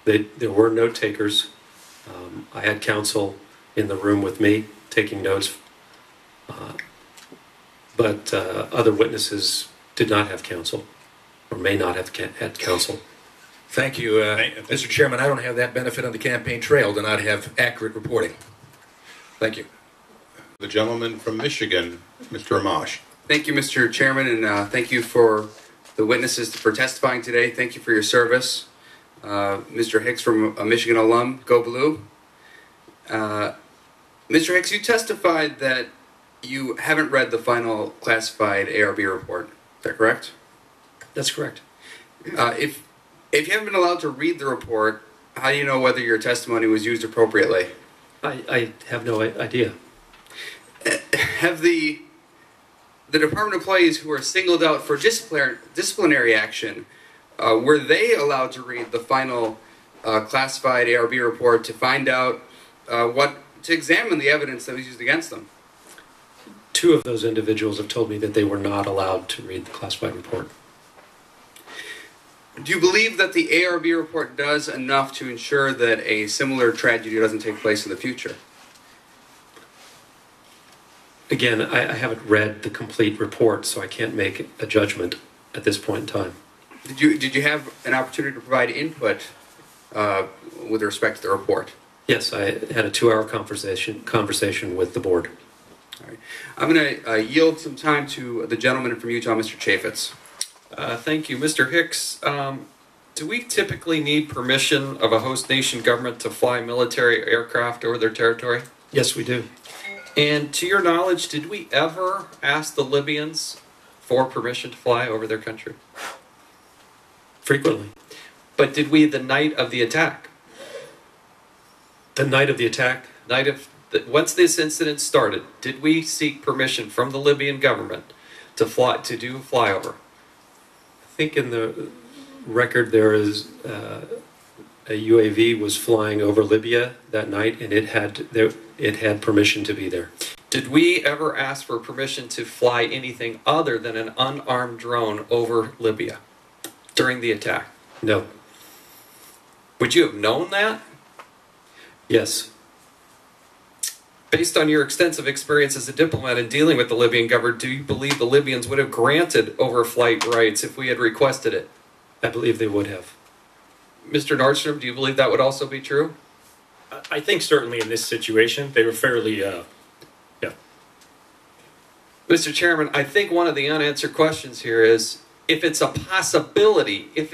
S3: There were note takers. I had counsel in the room with me taking notes. But other witnesses did not have counsel, or may not have had counsel.
S12: Thank you, Mr. Chairman. I don't have that benefit on the campaign trail to not have accurate reporting. Thank you.
S1: The gentleman from Michigan, Mr. Amash.
S13: Thank you, Mr. Chairman, and thank you for the witnesses for testifying today. Thank you for your service. Mr. Hicks from a Michigan alum, go Blue. Mr. Hicks, you testified that you haven't read the final classified ARB report. Is that correct?
S3: That's correct.
S13: If you haven't been allowed to read the report, how do you know whether your testimony was used appropriately?
S3: I have no idea.
S13: Have the department employees who are singled out for disciplinary action, were they allowed to read the final classified ARB report to find out to examine the evidence that was used against them?
S3: 2 of those individuals have told me that they were not allowed to read the classified report.
S13: Do you believe that the ARB report does enough to ensure that a similar tragedy doesn't take place in the future?
S3: Again, I haven't read the complete report, so I can't make a judgment at this point in time.
S13: Did you have an opportunity to provide input with respect to the report?
S3: Yes, I had a 2-hour conversation with the board.
S13: All right. I'm going to yield some time to the gentleman from Utah, Mr. Chaffetz.
S6: Thank you. Mr. Hicks, do we typically need permission of a host nation government to fly military aircraft over their territory?
S3: Yes, we do.
S6: And to your knowledge, did we ever ask the Libyans for permission to fly over their country?
S3: Frequently.
S6: But did we the night of the attack?
S3: The night of the attack?
S6: Once this incident started, did we seek permission from the Libyan government to do a flyover?
S3: I think in the record there is a UAV was flying over Libya that night, and it had permission to be there.
S6: Did we ever ask for permission to fly anything other than an unarmed drone over Libya during the attack?
S3: No.
S6: Would you have known that?
S3: Yes.
S6: Based on your extensive experience as a diplomat in dealing with the Libyan government, do you believe the Libyans would have granted overflight rights if we had requested it?
S3: I believe they would have.
S6: Mr. Nordstrom, do you believe that would also be true?
S4: I think certainly in this situation, they were fairly,
S6: Mr. Chairman, I think one of the unanswered questions here is if it's a possibility, if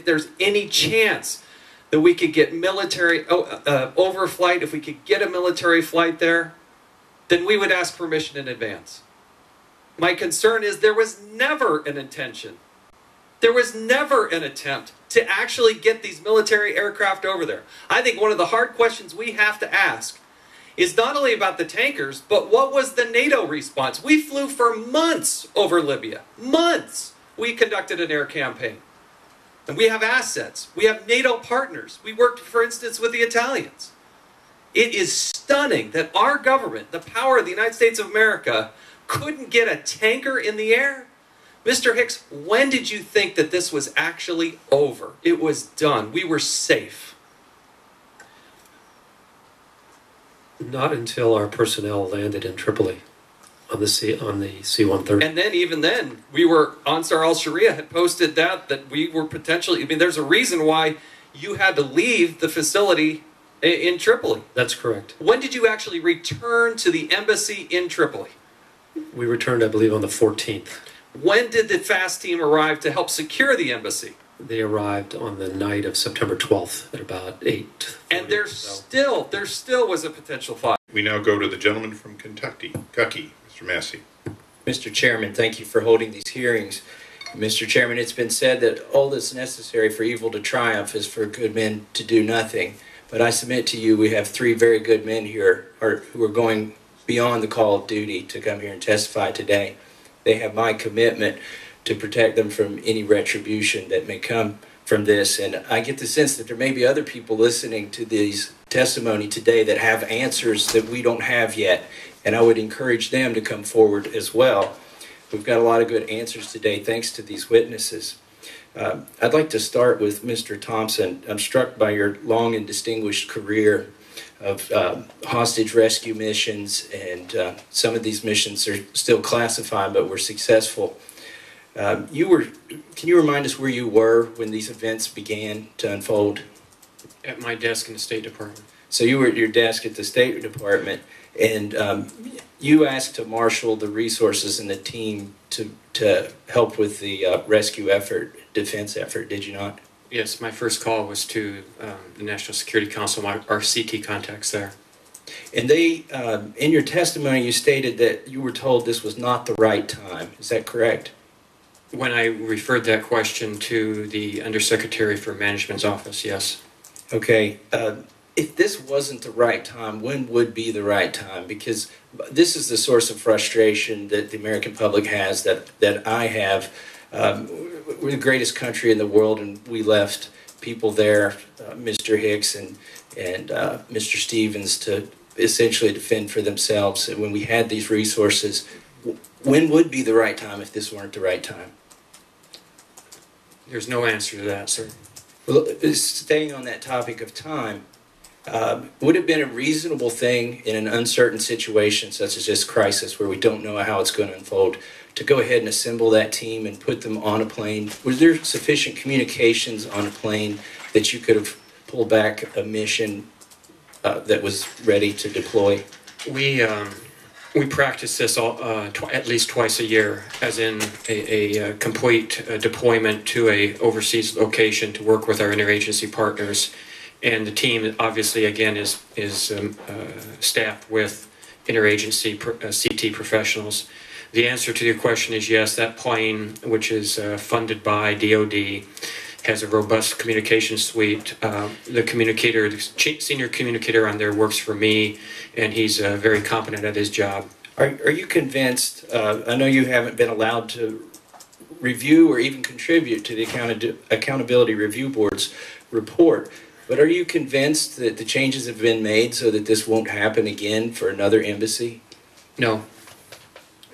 S6: there's any chance that we could get military overflight, if we could get a military flight there, then we would ask permission in advance. My concern is there was never an intention. There was never an attempt to actually get these military aircraft over there. I think one of the hard questions we have to ask is not only about the tankers, but what was the NATO response? We flew for months over Libya. Months. We conducted an air campaign. And we have assets. We have NATO partners. We worked, for instance, with the Italians. It is stunning that our government, the power of the United States of America, couldn't get a tanker in the air. Mr. Hicks, when did you think that this was actually over? It was done. We were safe.
S3: Not until our personnel landed in Tripoli on the C-130.
S6: And then, even then, Ansar al-Sharia had posted that we were potentially, there's a reason why you had to leave the facility in Tripoli.
S3: That's correct.
S6: When did you actually return to the embassy in Tripoli?
S3: We returned, I believe, on the 14th.
S6: When did the FAST team arrive to help secure the embassy?
S3: They arrived on the night of September 12th at about 8.
S6: And there still was a potential fire.
S1: We now go to the gentleman from Kentucky, Mr. Massey.
S14: Mr. Chairman, thank you for holding these hearings. Mr. Chairman, it's been said that all that's necessary for evil to triumph is for good men to do nothing. But I submit to you we have 3 very good men here who are going beyond the call of duty to come here and testify today. They have my commitment to protect them from any retribution that may come from this. And I get the sense that there may be other people listening to these testimony today that have answers that we don't have yet. And I would encourage them to come forward as well. We've got a lot of good answers today thanks to these witnesses. I'd like to start with Mr. Thompson. I'm struck by your long and distinguished career. of hostage rescue missions, and some of these missions are still classified but were successful. Can you remind us where you were when these events began to unfold?
S9: At my desk in the State Department.
S14: So you were at your desk at the State Department, and you asked to marshal the resources and the team to help with the rescue effort, defense effort, did you not?
S9: Yes, my first call was to the National Security Council, our CT contacts there.
S14: And they, in your testimony, you stated that you were told this was not the right time. Is that correct?
S9: When I referred that question to the Undersecretary for Management's office, yes.
S14: Okay. If this wasn't the right time, when would be the right time? Because this is the source of frustration that the American public has, that I have. We're the greatest country in the world, and we left people there, Mr. Hicks and Mr. Stevens, to essentially defend for themselves. And when we had these resources, when would be the right time if this weren't the right time?
S9: There's no answer to that, sir.
S14: Well, staying on that topic of time, would it have been a reasonable thing in an uncertain situation such as this crisis where we don't know how it's going to unfold to go ahead and assemble that team and put them on a plane? Was there sufficient communications on a plane that you could have pulled back a mission that was ready to deploy?
S9: We practice this at least twice a year, as in a complete deployment to a overseas location to work with our interagency partners. And the team, obviously, again, is staffed with interagency CT professionals. The answer to your question is yes, that plane, which is funded by DOD, has a robust communication suite. The communicator, the senior communicator on there works for me, and he's very competent at his job.
S14: Are you convinced, I know you haven't been allowed to review or even contribute to the Accountability Review Board's report, but are you convinced that the changes have been made so that this won't happen again for another embassy?
S9: No.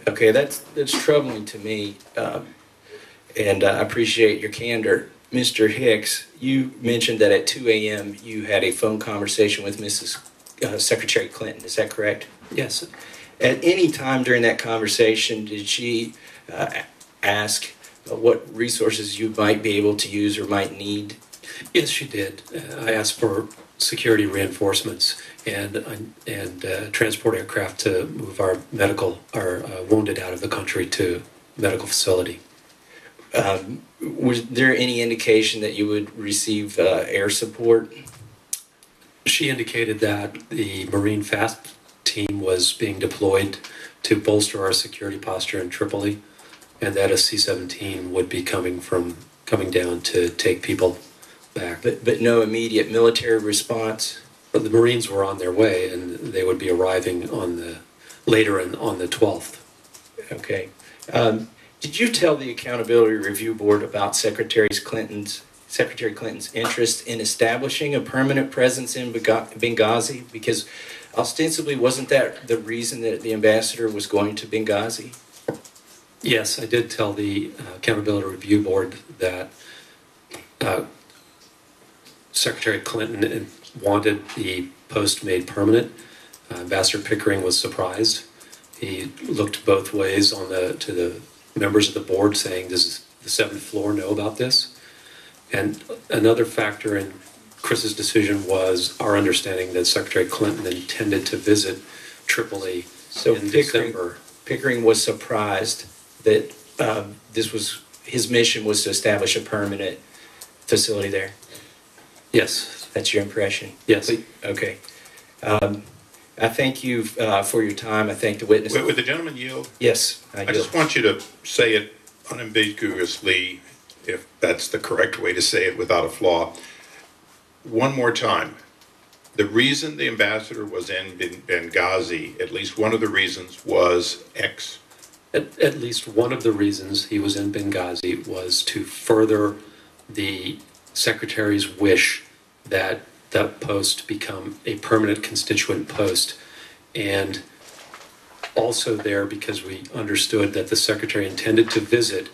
S14: Okay, that's troubling to me, and I appreciate your candor. Mr. Hicks, you mentioned that at 2 a.m. you had a phone conversation with Mrs. Secretary Clinton. Is that correct?
S3: Yes.
S14: At any time during that conversation, did she ask what resources you might be able to use or might need?
S3: Yes, she did. I asked for security reinforcements and transport aircraft to move our wounded out of the country to medical facility.
S14: Was there any indication that you would receive air support?
S3: She indicated that the Marine Fast Team was being deployed to bolster our security posture in Tripoli, and that a C-17 would be coming down to take people back.
S14: But no immediate military response?
S3: But the Marines were on their way, and they would be arriving later on the 12th.
S14: Okay. Did you tell the Accountability Review Board about Secretary Clinton's interest in establishing a permanent presence in Benghazi? Because ostensibly, wasn't that the reason that the ambassador was going to Benghazi?
S3: Yes, I did tell the Accountability Review Board that Secretary Clinton wanted the post made permanent. Ambassador Pickering was surprised. He looked both ways to the members of the board saying, does the 7th floor know about this? And another factor in Chris's decision was our understanding that Secretary Clinton intended to visit Tripoli in December.
S14: Pickering was surprised that his mission was to establish a permanent facility there.
S3: Yes.
S14: That's your impression?
S3: Yes.
S14: Okay. I thank you for your time. I thank the witnesses.
S1: Would the gentleman yield?
S14: Yes, I yield.
S1: I just want you to say it unambiguously, if that's the correct way to say it without a flaw. One more time. The reason the ambassador was in Benghazi, at least one of the reasons, was X.
S3: At least one of the reasons he was in Benghazi was to further the Secretary's wish that that post become a permanent constituent post, and also there because we understood that the Secretary intended to visit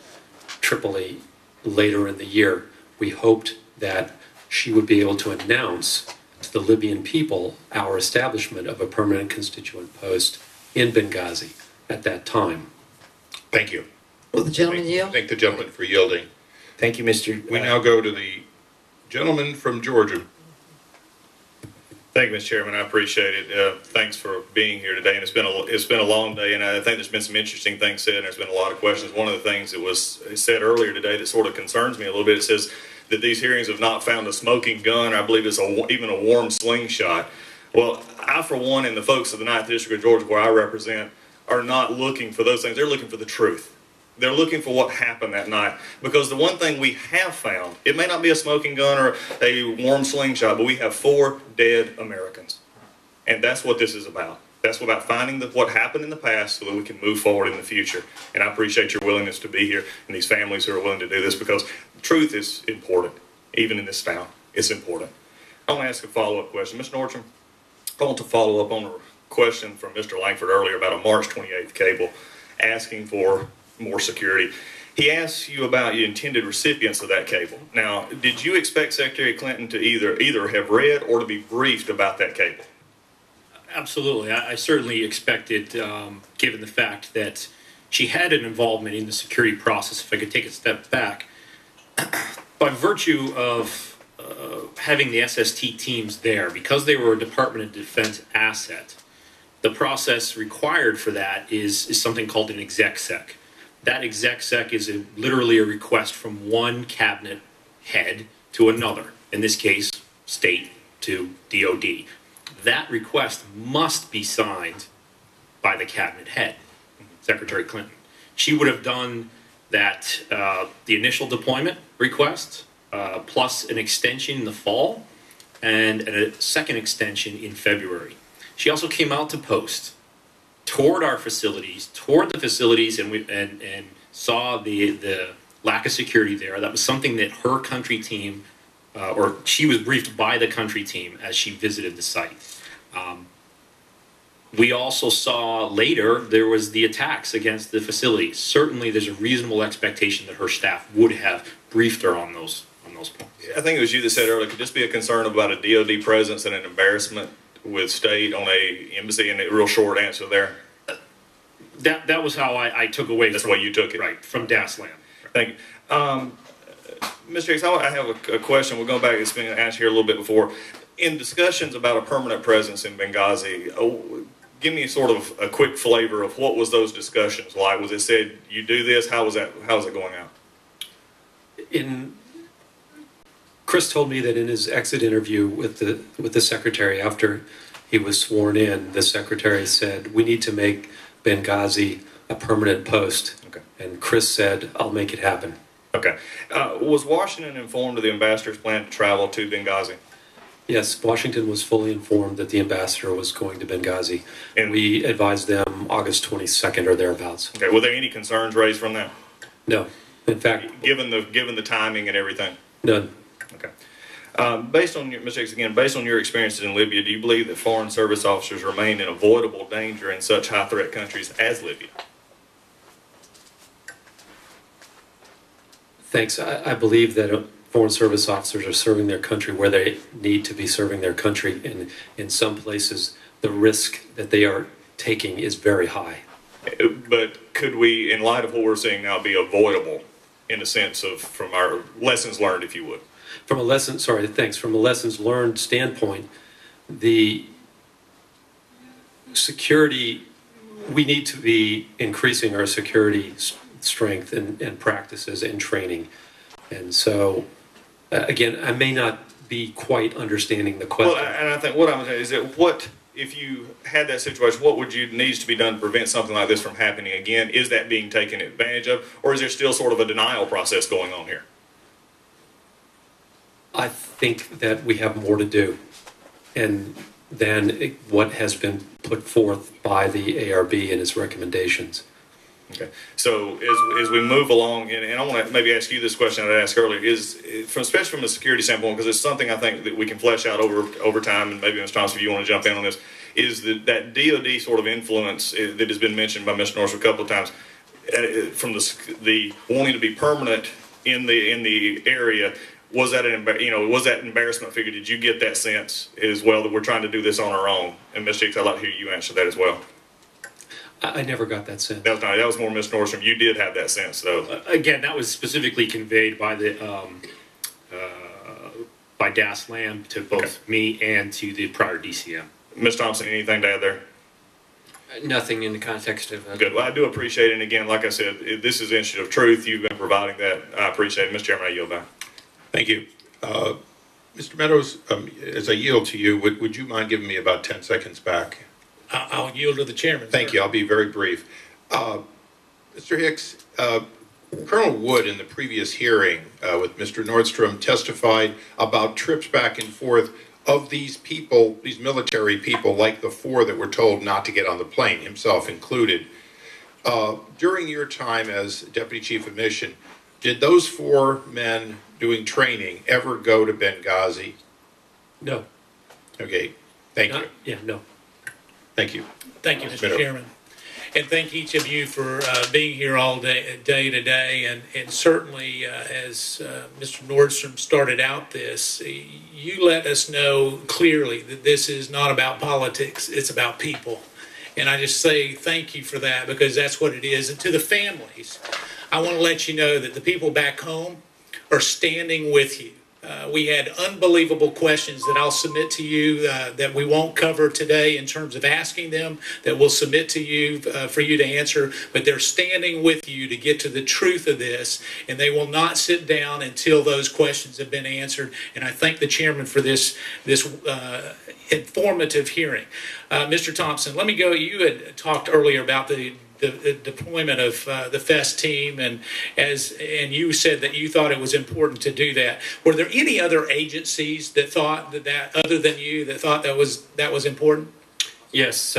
S3: Tripoli later in the year. We hoped that she would be able to announce to the Libyan people our establishment of a permanent constituent post in Benghazi at that time.
S1: Thank you.
S10: Will the gentleman yield?
S1: Thank the gentleman for yielding.
S14: Thank you, Mr.
S1: We now go to the gentleman from Georgia.
S15: Thank you, Mr. Chairman. I appreciate it. Thanks for being here today. And it's been a long day, and I think there's been some interesting things said, and there's been a lot of questions. One of the things that was said earlier today that sort of concerns me a little bit, it says that these hearings have not found a smoking gun, or I believe it's even a warm slingshot. Well, I, for one, and the folks of the 9th District of Georgia, where I represent, are not looking for those things. They're looking for the truth. They're looking for what happened that night. Because the one thing we have found, it may not be a smoking gun or a warm slingshot, but we have 4 dead Americans. And that's what this is about. That's about finding what happened in the past so that we can move forward in the future. And I appreciate your willingness to be here and these families who are willing to do this, because the truth is important, even in this town. It's important. I want to ask a follow-up question. Mr. Nordstrom, I want to follow up on a question from Mr. Langford earlier about a March 28th cable asking for more security. He asked you about your intended recipients of that cable. Now, did you expect Secretary Clinton to either have read or to be briefed about that cable?
S4: Absolutely. I certainly expected, given the fact that she had an involvement in the security process, if I could take a step back, by virtue of having the SST teams there, because they were a Department of Defense asset, the process required for that is something called an exec-sec. That exec-sec is literally a request from one cabinet head to another, in this case, state to DOD. That request must be signed by the cabinet head, Secretary Clinton. She would have done that, the initial deployment request, plus an extension in the fall, and a second extension in February. She also came out to post toward our facilities, and saw the lack of security there. That was something that her country team, or she was briefed by the country team as she visited the site. We also saw later there was the attacks against the facility. Certainly there's a reasonable expectation that her staff would have briefed her on those points.
S15: I think it was you that said earlier, could this be a concern about a DOD presence and an embarrassment with state on a embassy? And a real short answer there.
S4: That was how I took away.
S15: That's why you took it.
S4: Right, from Daslam.
S15: Thank you. Mr. Hicks, I have a question. We're going back, it's been asked here a little bit before. In discussions about a permanent presence in Benghazi, give me sort of a quick flavor of what was those discussions like. Was it said, you do this? How was it going out?
S3: Chris told me that in his exit interview with the secretary after he was sworn in, the secretary said, we need to make Benghazi a permanent post.
S15: Okay.
S3: And Chris said, I'll make it happen.
S15: Okay. Was Washington informed of the ambassador's plan to travel to Benghazi?
S3: Yes, Washington was fully informed that the ambassador was going to Benghazi. And we advised them August 22nd or thereabouts.
S15: Okay. Were there any concerns raised from that?
S3: No. In fact,
S15: given the timing and everything?
S3: None.
S15: Okay. Based on your mistakes again, based on your experiences in Libya, do you believe that foreign service officers remain in avoidable danger in such high threat countries as Libya?
S3: Thanks. I believe that foreign service officers are serving their country where they need to be serving their country. And in some places, the risk that they are taking is very high.
S15: But could we, in light of what we're seeing now, be avoidable in a sense of, from our lessons learned, if you would?
S3: From a lessons learned standpoint, the security, we need to be increasing our security strength and practices and training. And so, again, I may not be quite understanding the question.
S15: Well, and I think what I'm saying is that if you had that situation, what needs to be done to prevent something like this from happening again? Is that being taken advantage of, or is there still sort of a denial process going on here?
S3: I think that we have more to do than what has been put forth by the ARB and its recommendations.
S15: Okay. So as we move along, and I want to maybe ask you this question that I asked earlier, especially from a security standpoint, because it's something I think that we can flesh out over time, and maybe Ms. Thompson, if you want to jump in on this, is that DOD sort of influence that has been mentioned by Mr. Norris a couple of times, from the wanting to be permanent in the area. was that was that embarrassment figure? Did you get that sense as well that we're trying to do this on our own? And Ms. Hicks, I'd like to hear you answer that as well.
S3: I never got that sense.
S15: That was more Ms. Nordstrom. You did have that sense, though.
S4: Again, that was specifically conveyed by the by Das Lamb to both me and to the prior DCM.
S15: Ms. Thompson, anything to add there?
S9: Nothing in the context of...
S15: Good. Well, I do appreciate it. And again, like I said, this is an issue of truth. You've been providing that. I appreciate it. Mr. Chairman, I yield back.
S1: Thank you. Mr. Meadows, as I yield to you, would you mind giving me about 10 seconds back?
S11: I'll yield to the chairman.
S1: Thank you. I'll be very brief. Mr. Hicks, Colonel Wood in the previous hearing with Mr. Nordstrom testified about trips back and forth of these people, these military people, like the 4 that were told not to get on the plane, himself included. During your time as Deputy Chief of Mission, did those 4 men doing training ever go to Benghazi?
S3: No.
S1: Okay. Thank you.
S3: Yeah, no.
S1: Thank you.
S11: Thank you, Mr. Chairman. And thank each of you for being here all day today. And certainly, as Mr. Nordstrom started out this, you let us know clearly that this is not about politics, it's about people. And I just say thank you for that, because that's what it is. And to the families, I want to let you know that the people back home are standing with you. We had unbelievable questions that I'll submit to you that we won't cover today in terms of asking them, that we'll submit to you for you to answer, but they're standing with you to get to the truth of this, and they will not sit down until those questions have been answered. And I thank the chairman for this informative hearing. Mr. Thompson, let me go. You had talked earlier about the deployment of the FEST team, and you said that you thought it was important to do that. Were there any other agencies that thought that other than you that thought that was important?
S9: Yes,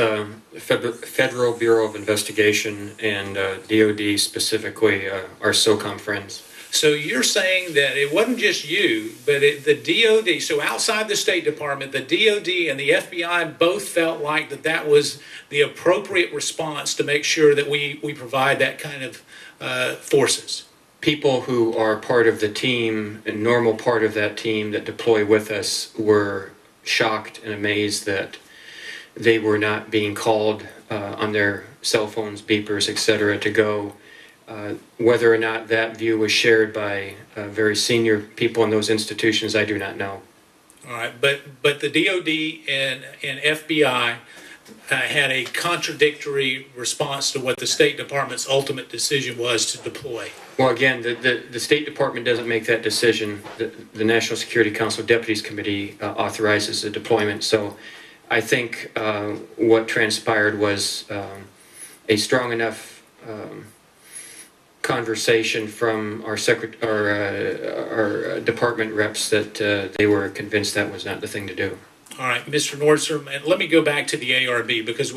S9: Federal Bureau of Investigation and DOD specifically, our SOCOM friends.
S11: So you're saying that it wasn't just you, but the DOD, so outside the State Department, the DOD and the FBI both felt like that was the appropriate response to make sure that we provide that kind of forces.
S9: People who are part of the team, a normal part of that team that deploy with us, were shocked and amazed that they were not being called on their cell phones, beepers, etc. to go. Whether or not that view was shared by very senior people in those institutions, I do not know.
S11: All right, but the DOD and FBI had a contradictory response to what the State Department's ultimate decision was to deploy.
S9: Well, again, the State Department doesn't make that decision. The National Security Council Deputies Committee authorizes the deployment. So I think what transpired was a strong enough conversation from our department reps that they were convinced that was not the thing to do.
S11: All right, Mr. Nordstrom, and let me go back to the ARB, because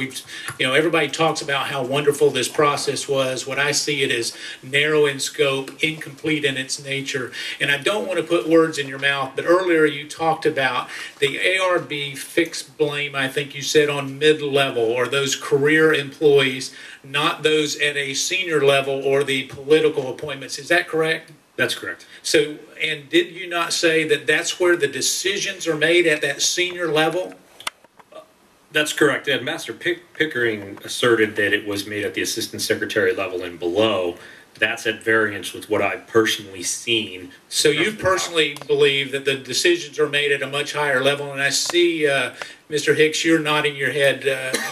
S11: everybody talks about how wonderful this process was. What I see it as narrow in scope, incomplete in its nature, and I don't want to put words in your mouth, but earlier you talked about the ARB fixed blame, I think you said, on mid-level, or those career employees, not those at a senior level or the political appointments. Is that correct?
S4: That's correct.
S11: So, and did you not say that that's where the decisions are made, at that senior level?
S4: That's correct. And Master Pickering asserted that it was made at the assistant secretary level and below. That's at variance with what I've personally seen.
S11: So you personally believe that the decisions are made at a much higher level, and I see, Mr. Hicks, you're nodding your head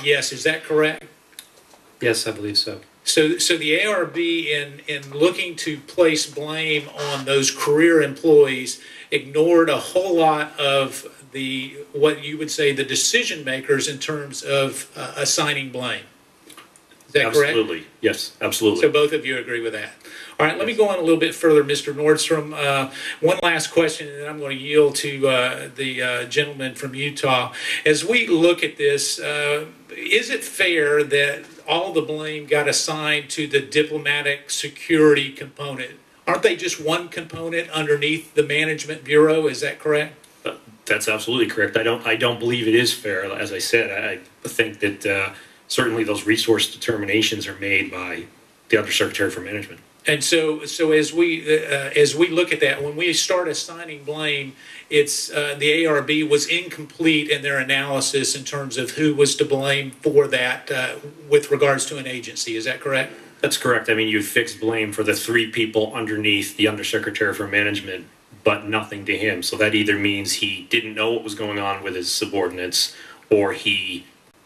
S11: yes. Is that correct?
S3: Yes, I believe so.
S11: So the ARB, in looking to place blame on those career employees, ignored a whole lot of what you would say the decision makers in terms of assigning blame. Is that correct?
S4: Absolutely. Yes, absolutely.
S11: So both of you agree with that. All right, let me go on a little bit further, Mr. Nordstrom. One last question, and then I'm going to yield to the gentleman from Utah. As we look at this, is it fair that all the blame got assigned to the diplomatic security component? Aren't they just one component underneath the Management Bureau? Is that correct?
S4: That's absolutely correct. I don't believe it is fair. As I said, I think that certainly those resource determinations are made by the Undersecretary for Management.
S16: And so as we look at that, when we start assigning blame, it's the ARB was incomplete in their analysis in terms of who was to blame for that with regards to an agency. Is that correct?
S4: That's correct. I mean, you fixed blame for the 3 people underneath the Undersecretary for Management, but nothing to him. So that either means he didn't know what was going on with his subordinates, or he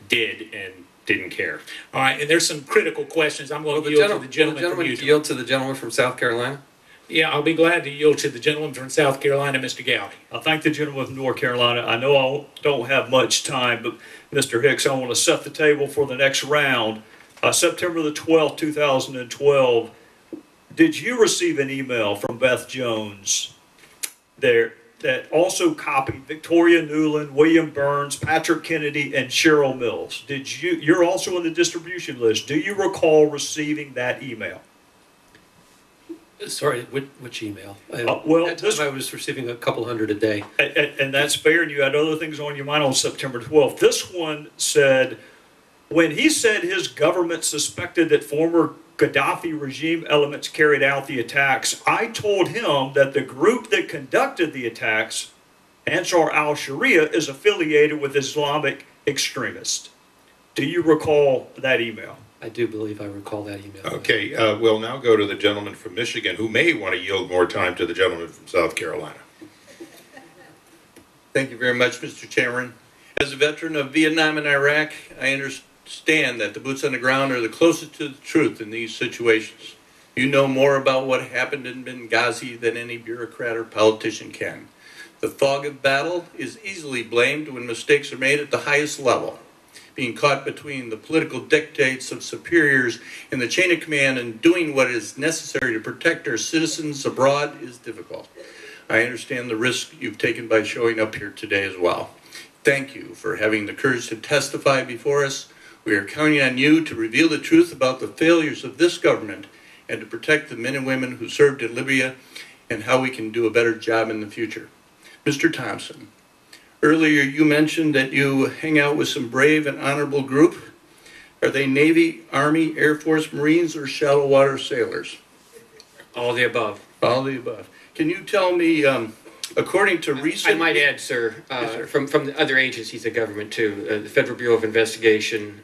S4: did and didn't care.
S16: All right, and there's some critical questions. I'm going to yield to the gentleman from Utah.
S9: Yield to the gentleman from South Carolina.
S16: Yeah, I'll be glad to yield to the gentleman from South Carolina, Mr. Gowdy.
S17: I thank the gentleman from North Carolina. I know I don't have much time, but Mr. Hicks, I want to set the table for the next round. September the 12th, 2012, did you receive an email from Beth Jones there that also copied Victoria Newland, William Burns, Patrick Kennedy, and Cheryl Mills? You're also on the distribution list. Do you recall receiving that email?
S3: Sorry, which email?
S17: Well,
S3: at that time I was receiving a couple hundred a day.
S17: And that's fair, and you had other things on your mind on September 12th. This one said, when he said his government suspected that former Gaddafi regime elements carried out the attacks, I told him that the group that conducted the attacks, Ansar al-Sharia, is affiliated with Islamic extremists. Do you recall that email?
S3: I do believe I recall that email.
S1: Okay, we'll now go to the gentleman from Michigan, who may want to yield more time to the gentleman from South Carolina.
S18: Thank you very much, Mr. Chairman. As a veteran of Vietnam and Iraq, I understand that the boots on the ground are the closest to the truth in these situations. You know more about what happened in Benghazi than any bureaucrat or politician can. The fog of battle is easily blamed when mistakes are made at the highest level. Being caught between the political dictates of superiors in the chain of command and doing what is necessary to protect our citizens abroad is difficult. I understand the risk you've taken by showing up here today as well. Thank you for having the courage to testify before us. We are counting on you to reveal the truth about the failures of this government and to protect the men and women who served in Libya and how we can do a better job in the future. Mr. Thompson, earlier you mentioned that you hang out with some brave and honorable group. Are they Navy, Army, Air Force, Marines, or shallow water sailors?
S9: All the above.
S18: All the above. Can you tell me, according to recent...
S9: I might add, sir, from the other agencies of government too, the Federal Bureau of Investigation,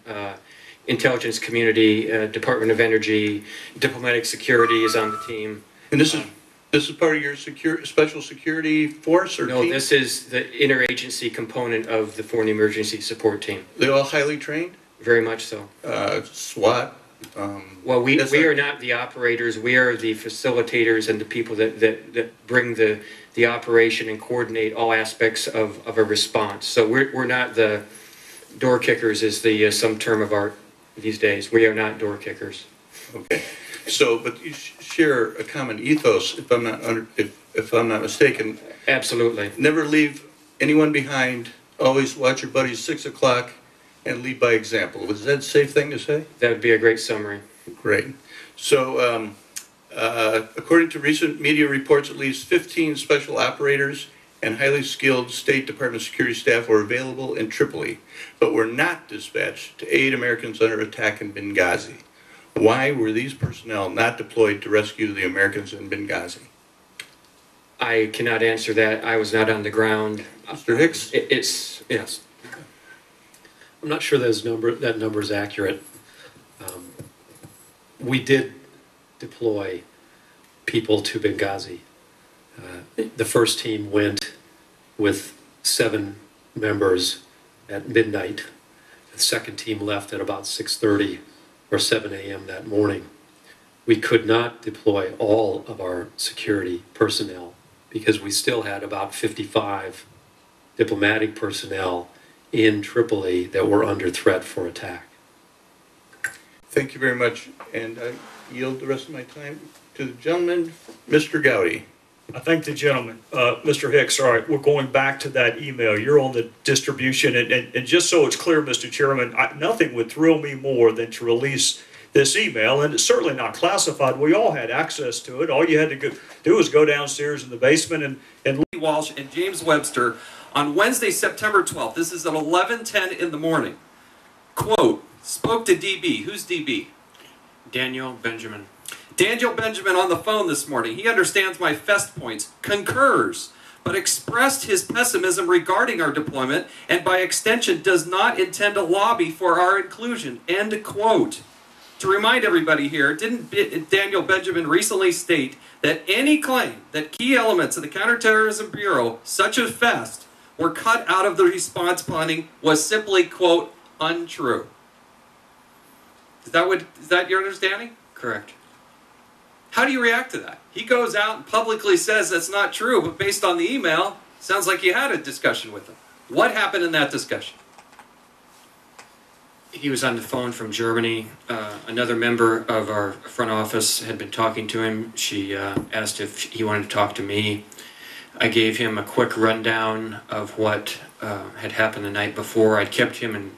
S9: Intelligence Community, Department of Energy, Diplomatic Security is on the team.
S18: And this is part of your special security force or
S9: no,
S18: team?
S9: This is the interagency component of the Foreign Emergency Support Team.
S18: They all highly trained?
S9: Very much so.
S18: SWAT?
S9: Well, we are not the operators. We are the facilitators and the people that bring the operation and coordinate all aspects of a response. So we're not the door kickers, is the some term of art these days. We are not door kickers.
S18: Okay. So, but you share a common ethos, if I'm not mistaken.
S9: Absolutely.
S18: Never leave anyone behind. Always watch your buddies 6 o'clock and lead by example. Was that a safe thing to say?
S9: That would be a great summary.
S18: Great. So, according to recent media reports, at least 15 special operators and highly skilled State Department security staff were available in Tripoli, but were not dispatched to aid Americans under attack in Benghazi. Why were these personnel not deployed to rescue the Americans in Benghazi?
S9: I cannot answer that. I was not on the ground.
S18: Mr. Hicks?
S3: Yes. I'm not sure that number is accurate. We did deploy people to Benghazi. The first team went with 7 members at midnight. The second team left at about 6:30 or 7 a.m. that morning. We could not deploy all of our security personnel because we still had about 55 diplomatic personnel in Tripoli that were under threat for attack.
S18: Thank you very much, and I yield the rest of my time to the gentleman, Mr. Gowdy.
S17: I thank the gentleman. Mr. Hicks, all right, we're going back to that email. You're on the distribution, and just so it's clear, Mr. Chairman, nothing would thrill me more than to release this email, and it's certainly not classified. We all had access to it. All you had to do was go downstairs in the basement and
S19: Walsh and James Webster on Wednesday, September 12th. This is at 11:10 in the morning. Quote, spoke to DB. Who's DB?
S9: Daniel Benjamin.
S19: Daniel Benjamin on the phone this morning. He understands my fest points, concurs, but expressed his pessimism regarding our deployment and by extension does not intend to lobby for our inclusion. End quote. To remind everybody here, didn't Daniel Benjamin recently state that any claim that key elements of the Counterterrorism Bureau, such as FEST, were cut out of the response planning was simply, quote, untrue? Is that your understanding?
S9: Correct.
S19: How do you react to that? He goes out and publicly says that's not true, but based on the email, sounds like you had a discussion with him. What happened in that discussion?
S9: He was on the phone from Germany. Another member of our front office had been talking to him. She asked if he wanted to talk to me. I gave him a quick rundown of what had happened the night before. I'd kept him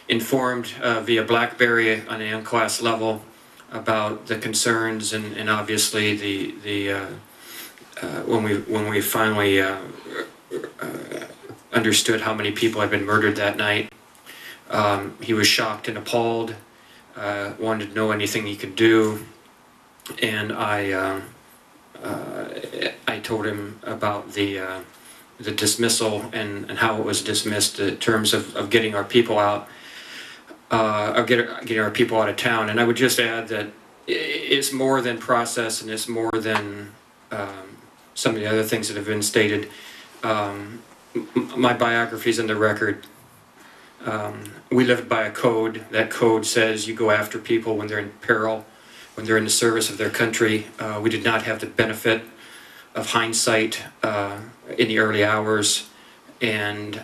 S9: informed via BlackBerry on an M-class level about the concerns and obviously when we finally understood how many people had been murdered that night. He was shocked and appalled, wanted to know anything he could do, and I told him about the dismissal and how it was dismissed in terms of getting our people out, getting our people out of town. And I would just add that it's more than process, and it's more than some of the other things that have been stated. My biography's in the record. We lived by a code. That code says you go after people when they're in peril, when they're in the service of their country. We did not have the benefit of hindsight in the early hours, and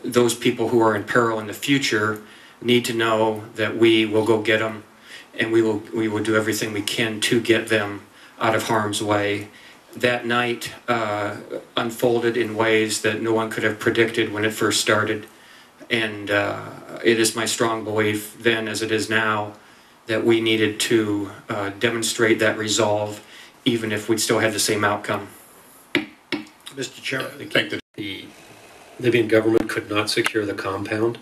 S9: those people who are in peril in the future need to know that we will go get them, and we will do everything we can to get them out of harm's way. That night unfolded in ways that no one could have predicted when it first started. And it is my strong belief then, as it is now, that we needed to demonstrate that resolve, even if we'd still had the same outcome.
S3: Mr. Chairman, I think that the Libyan government could not secure the compound.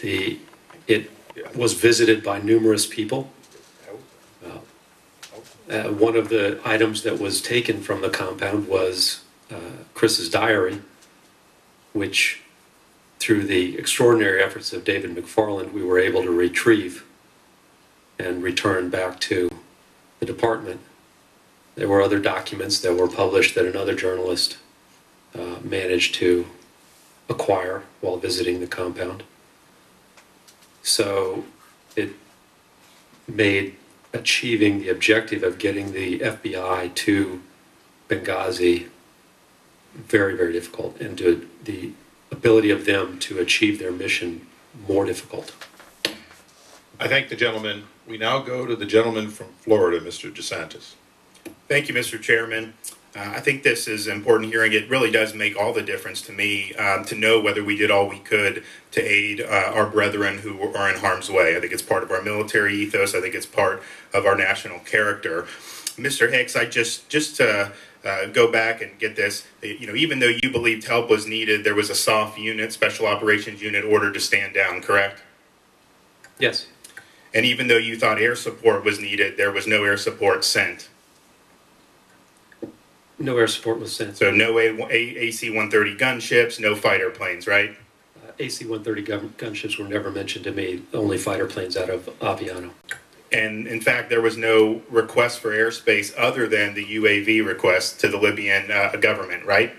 S3: It was visited by numerous people. One of the items that was taken from the compound was Chris's diary, which, through the extraordinary efforts of David McFarland, we were able to retrieve and return back to the department. There were other documents that were published that another journalist managed to acquire while visiting the compound. So it made achieving the objective of getting the FBI to Benghazi very, very difficult, and to the ability of them to achieve their mission more difficult.
S1: I thank the gentleman. We now go to the gentleman from Florida, Mr. DeSantis.
S20: Thank you, Mr. Chairman. I think this is an important hearing. It really does make all the difference to me to know whether we did all we could to aid our brethren who are in harm's way. I think it's part of our military ethos. I think it's part of our national character. Mr. Hicks, I just to go back and get this, even though you believed help was needed, there was a SOF unit, Special Operations Unit, ordered to stand down, correct?
S3: Yes.
S20: And even though you thought air support was needed, there was no air support sent.
S3: No air support was sent.
S20: So no AC-130 gunships, no fighter planes, right?
S3: AC-130 gunships were never mentioned to me, only fighter planes out of Aviano.
S20: And in fact, there was no request for airspace other than the UAV request to the Libyan government, right?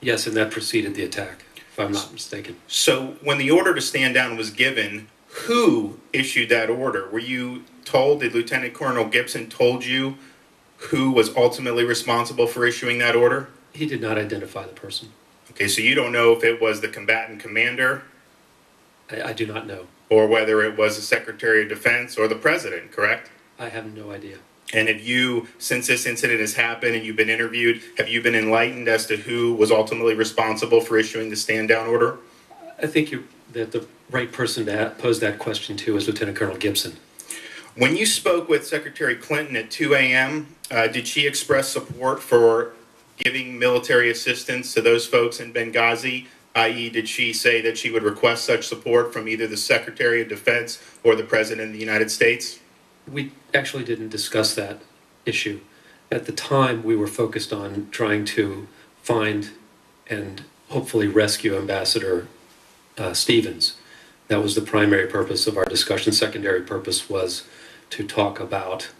S3: Yes, and that preceded the attack, if I'm not mistaken.
S20: So when the order to stand down was given, who issued that order? Were you told, did Lieutenant Colonel Gibson told you who was ultimately responsible for issuing that order?
S3: He did not identify the person.
S20: Okay, so you don't know if it was the combatant commander?
S3: I do not know.
S20: Or whether it was the Secretary of Defense or the President, correct?
S3: I have no idea.
S20: And have you, since this incident has happened and you've been interviewed, have you been enlightened as to who was ultimately responsible for issuing the stand-down order?
S3: I think that the right person to pose that question to is Lieutenant Colonel Gibson.
S20: When you spoke with Secretary Clinton at 2 a.m., did she express support for giving military assistance to those folks in Benghazi? I.e., did she say that she would request such support from either the Secretary of Defense or the President of the United States?
S3: We actually didn't discuss that issue. At the time, we were focused on trying to find and hopefully rescue Ambassador Stevens. That was the primary purpose of our discussion. Secondary purpose was to talk about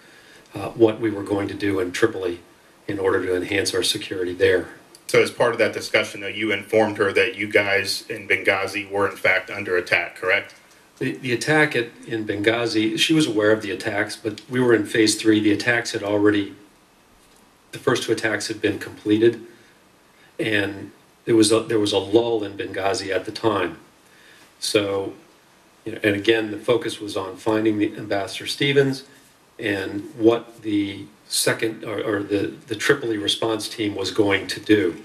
S3: what we were going to do in Tripoli in order to enhance our security there.
S20: So as part of that discussion, though, you informed her that you guys in Benghazi were in fact under attack, correct?
S3: The attack in Benghazi, she was aware of the attacks, but we were in phase 3. The attacks had already, the first 2 attacks had been completed, and there was a lull in Benghazi at the time. So, you know, and again, the focus was on finding the Ambassador Stevens and what the second or the Tripoli response team was going to do.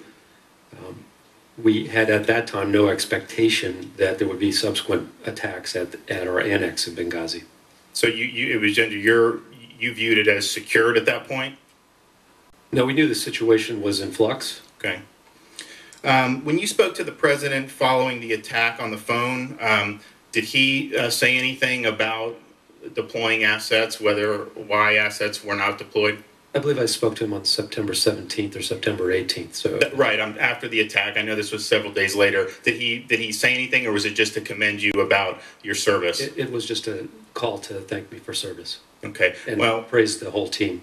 S3: We had at that time no expectation that there would be subsequent attacks at our annex in Benghazi.
S20: So it was under you viewed it as secured at that point?
S3: No, we knew the situation was in flux.
S20: Okay. When you spoke to the president following the attack on the phone, did he say anything about deploying assets, why assets were not deployed?
S3: I believe I spoke to him on September 17th or September 18th. So
S20: right, after the attack. I know this was several days later. Did he say anything, or was it just to commend you about your service?
S3: It was just a call to thank me for service.
S20: Okay.
S3: And
S20: well,
S3: praise the whole team.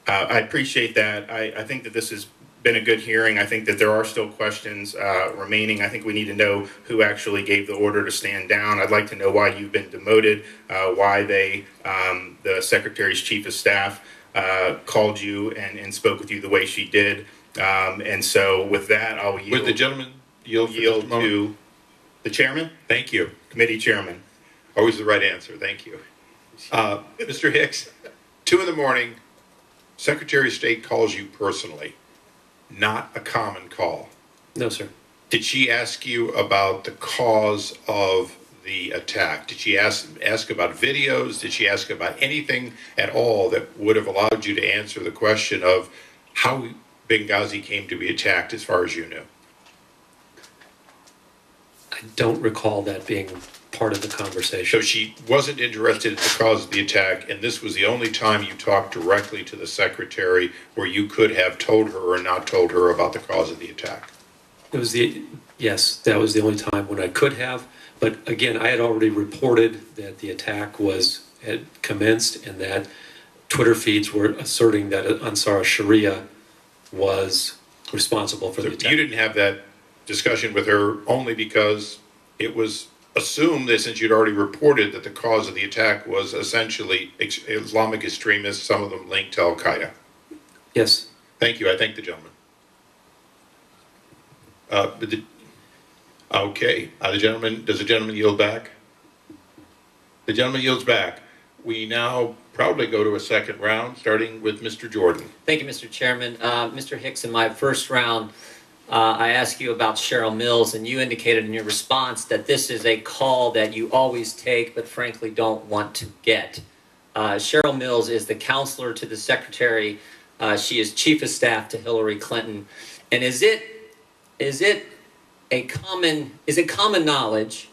S20: I appreciate that. I think that this has been a good hearing. I think that there are still questions remaining. I think we need to know who actually gave the order to stand down. I'd like to know why you've been demoted, why the Secretary's Chief of Staff called you and spoke with you the way she did. And so with that, I'll yield.
S1: Would the gentleman yield
S20: to the chairman?
S1: Thank you.
S20: Committee chairman.
S1: Always the right answer. Thank you. Mr. Hicks, 2 in the morning, Secretary of State calls you personally. Not a common call.
S3: No, sir.
S1: Did she ask you about the cause of the attack? Did she ask about videos? Did she ask about anything at all that would have allowed you to answer the question of how Benghazi came to be attacked as far as you knew?
S3: I don't recall that being part of the conversation.
S1: So she wasn't interested in the cause of the attack, and this was the only time you talked directly to the secretary where you could have told her or not told her about the cause of the attack?
S3: Yes, that was the only time when I could have. But again, I had already reported that the attack had commenced and that Twitter feeds were asserting that Ansar Sharia was responsible for the attack.
S1: You didn't have that discussion with her only because it was assumed that since you'd already reported that the cause of the attack was essentially Islamic extremists, some of them linked to Al-Qaeda.
S3: Yes.
S1: Thank you. I thank the gentleman. Okay. Does the gentleman yield back? The gentleman yields back. We now probably go to a second round, starting with Mr. Jordan.
S6: Thank you, Mr. Chairman. Mr. Hicks, in my first round, I asked you about Cheryl Mills, and you indicated in your response that this is a call that you always take, but frankly don't want to get. Cheryl Mills is the counselor to the secretary. She is chief of staff to Hillary Clinton. And is it common knowledge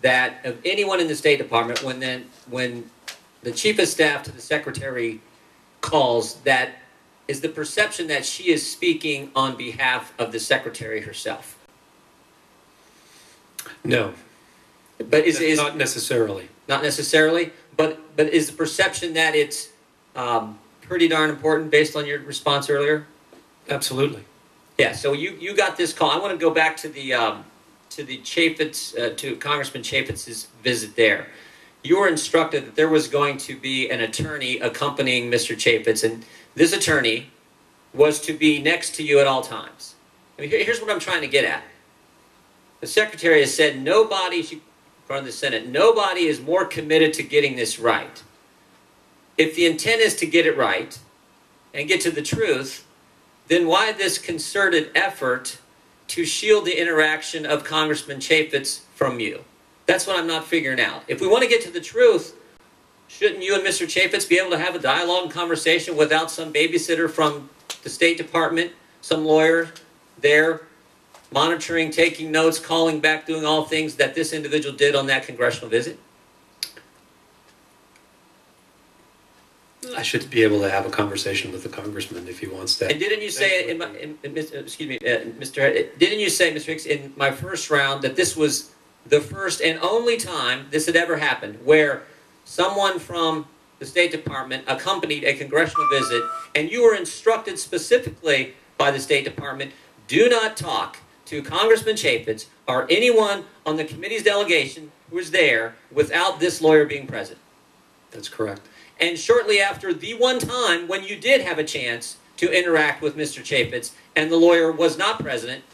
S6: that of anyone in the State Department when the chief of staff to the secretary calls, that is the perception that she is speaking on behalf of the secretary herself?
S3: No.
S6: But is
S3: not necessarily.
S6: Not necessarily, but is the perception that it's pretty darn important based on your response earlier?
S3: Absolutely.
S6: Yeah. So you got this call. I want to go back to the Chaffetz, to Congressman Chaffetz's visit there. You were instructed that there was going to be an attorney accompanying Mr. Chaffetz, and this attorney was to be next to you at all times. I mean, here's what I'm trying to get at. The secretary has said nobody, in front of the Senate, nobody is more committed to getting this right. If the intent is to get it right and get to the truth, then why this concerted effort to shield the interaction of Congressman Chaffetz from you? That's what I'm not figuring out. If we want to get to the truth, shouldn't you and Mr. Chaffetz be able to have a dialogue and conversation without some babysitter from the State Department, some lawyer there monitoring, taking notes, calling back, doing all things that this individual did on that congressional visit?
S3: I should be able to have a conversation with the congressman if he wants that.
S6: And didn't you say, excuse me, didn't you say, Mr. Hicks, in my first round that this was the first and only time this had ever happened, where someone from the State Department accompanied a congressional visit, and you were instructed specifically by the State Department, do not talk to Congressman Chaffetz or anyone on the committee's delegation who was there without this lawyer being present?
S3: That's correct.
S6: And shortly after the one time when you did have a chance to interact with Mr. Chaffetz and the lawyer was not present,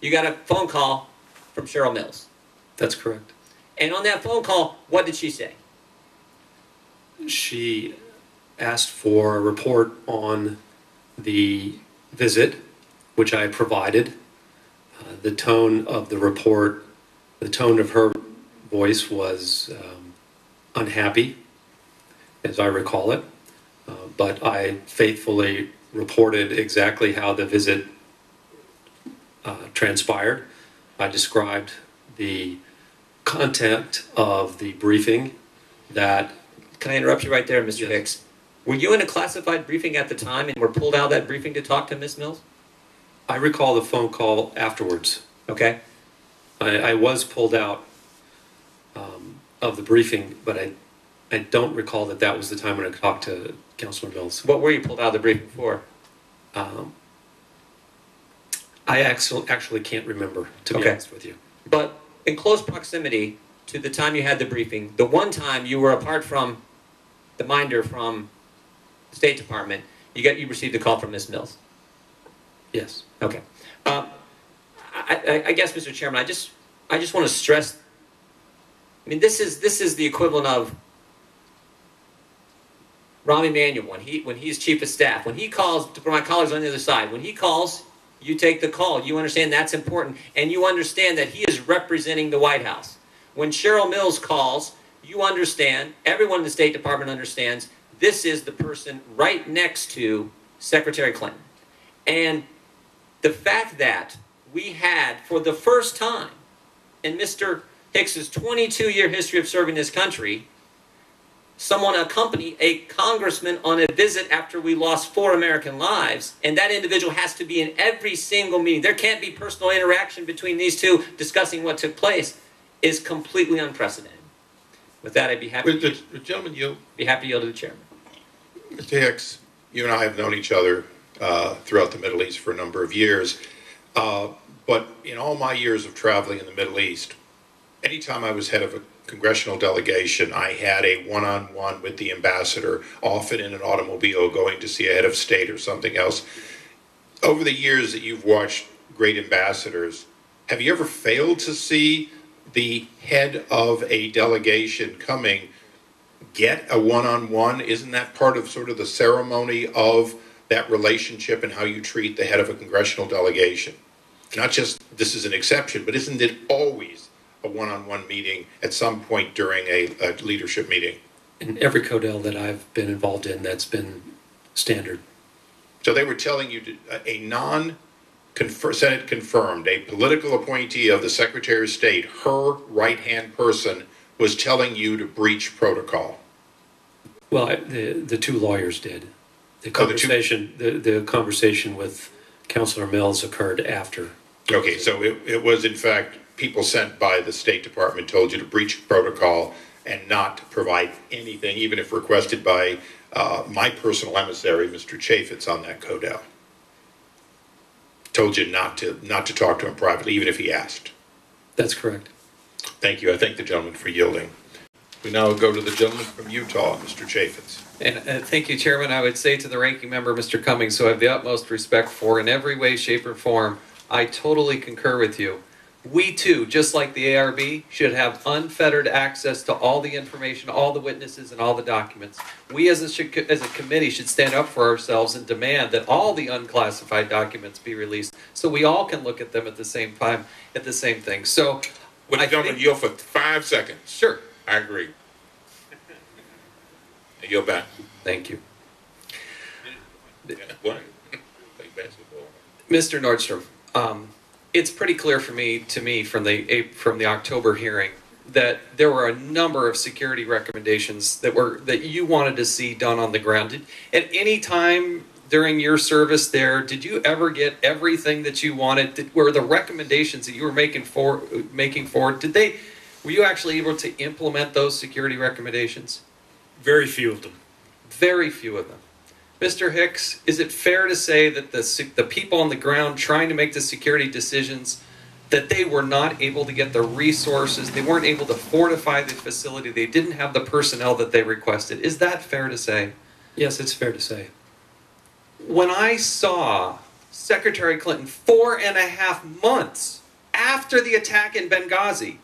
S6: you got a phone call from Cheryl Mills.
S3: That's correct.
S6: And on that phone call, what did she say?
S3: She asked for a report on the visit, which I provided. The tone of the report, the tone of her voice was unhappy, as I recall it, but I faithfully reported exactly how the visit transpired. I described the content of the briefing that...
S6: Can I interrupt you right there, Mr. Hicks? Were you in a classified briefing at the time and were pulled out of that briefing to talk to Ms. Mills?
S3: I recall the phone call afterwards.
S6: Okay.
S3: I was pulled out of the briefing, but I don't recall that that was the time when I talked to Councilor Mills.
S6: What were you pulled out of the briefing for?
S3: I actually can't remember, to be honest with you.
S6: But in close proximity to the time you had the briefing, the one time you were apart from the minder from the State Department, you received a call from Ms. Mills.
S3: Yes.
S6: Okay. I guess, Mr. Chairman, I just want to stress. I mean, this is the equivalent of Rahm Emanuel when he's chief of staff. When he calls, for my colleagues on the other side, when he calls, you take the call. You understand that's important, and you understand that he is representing the White House. When Cheryl Mills calls, you understand. Everyone in the State Department understands. This is the person right next to Secretary Clinton, and the fact that we had, for the first time in Mr. Hicks's 22-year history of serving this country, someone accompany a congressman on a visit after we lost 4 American lives, and that individual has to be in every single meeting. There can't be personal interaction between these two discussing what took place, is completely unprecedented. With that, I'd be happy to yield to the chairman.
S1: Mr. Hicks, you and I have known each other throughout the Middle East for a number of years. But in all my years of traveling in the Middle East, anytime I was head of a congressional delegation, I had a one-on-one with the ambassador, often in an automobile going to see a head of state or something else. Over the years that you've watched great ambassadors, have you ever failed to see the head of a delegation coming get a one-on-one? Isn't that part of sort of the ceremony of that relationship and how you treat the head of a congressional delegation? Not just this is an exception, but isn't it always a one-on-one meeting at some point during a leadership meeting?
S3: In every CODEL that I've been involved in, that's been standard.
S1: So they were telling you a Senate confirmed, a political appointee of the Secretary of State, her right-hand person, was telling you to breach protocol.
S3: Well, the 2 lawyers did. The conversation, the conversation with Councilor Mills occurred after.
S1: Okay, so it was in fact people sent by the State Department told you to breach protocol and not provide anything, even if requested by my personal emissary, Mr. Chaffetz, on that CODEL. Told you not to talk to him privately, even if he asked.
S3: That's correct.
S1: Thank you. I thank the gentleman for yielding. We now go to the gentleman from Utah, Mr. Chaffetz.
S19: And thank you, Chairman. I would say to the ranking member, Mr. Cummings, who I have the utmost respect for in every way, shape, or form, I totally concur with you. We too, just like the ARB, should have unfettered access to all the information, all the witnesses, and all the documents. We as a committee should stand up for ourselves and demand that all the unclassified documents be released so we all can look at them at the same time, at the same thing. So,
S21: would the gentleman yield for 5 seconds?
S19: Sure.
S21: I agree. And you're back.
S19: Thank you.
S21: What? Play basketball.
S19: Mr. Nordstrom, it's pretty clear to me from the October hearing
S13: that there were a number of security recommendations that you wanted to see done on the ground. At any time during your service there, did you ever get everything that you wanted? Were the recommendations that you were making forward, were you actually able to implement those security recommendations?
S4: Very few of them.
S13: Very few of them. Mr. Hicks, is it fair to say that the people on the ground trying to make the security decisions, that they were not able to get the resources, they weren't able to fortify the facility, they didn't have the personnel that they requested? Is that fair to say?
S3: Yes, it's fair to say.
S13: When I saw Secretary Clinton 4.5 months after the attack in Benghazi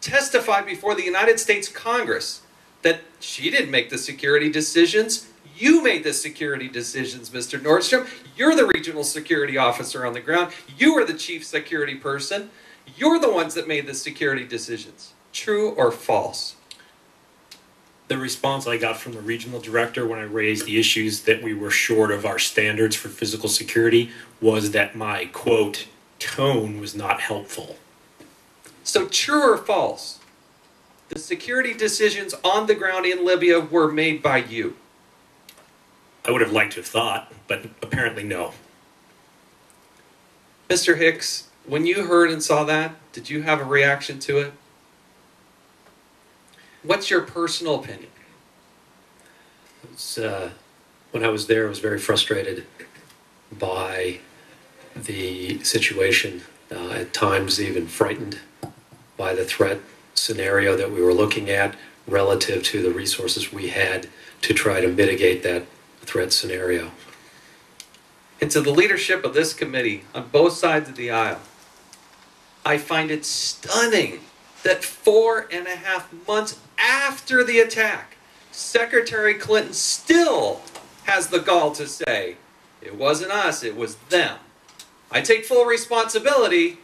S13: testify before the United States Congress that she didn't make the security decisions, you made the security decisions, Mr. Nordstrom. You're the regional security officer on the ground. You are the chief security person. You're the ones that made the security decisions. True or false?
S4: The response I got from the regional director when I raised the issues that we were short of our standards for physical security was that my, quote, tone was not helpful.
S13: So true or false? The security decisions on the ground in Libya were made by you.
S4: I would have liked to have thought, but apparently no.
S13: Mr. Hicks, when you heard and saw that, did you have a reaction to it? What's your personal opinion?
S3: When I was there, I was very frustrated by the situation, at times even frightened by the threat scenario that we were looking at relative to the resources we had to try to mitigate that threat scenario.
S13: And to the leadership of this committee on both sides of the aisle, I find it stunning that 4.5 months after the attack, Secretary Clinton still has the gall to say, it wasn't us, it was them. I take full responsibility,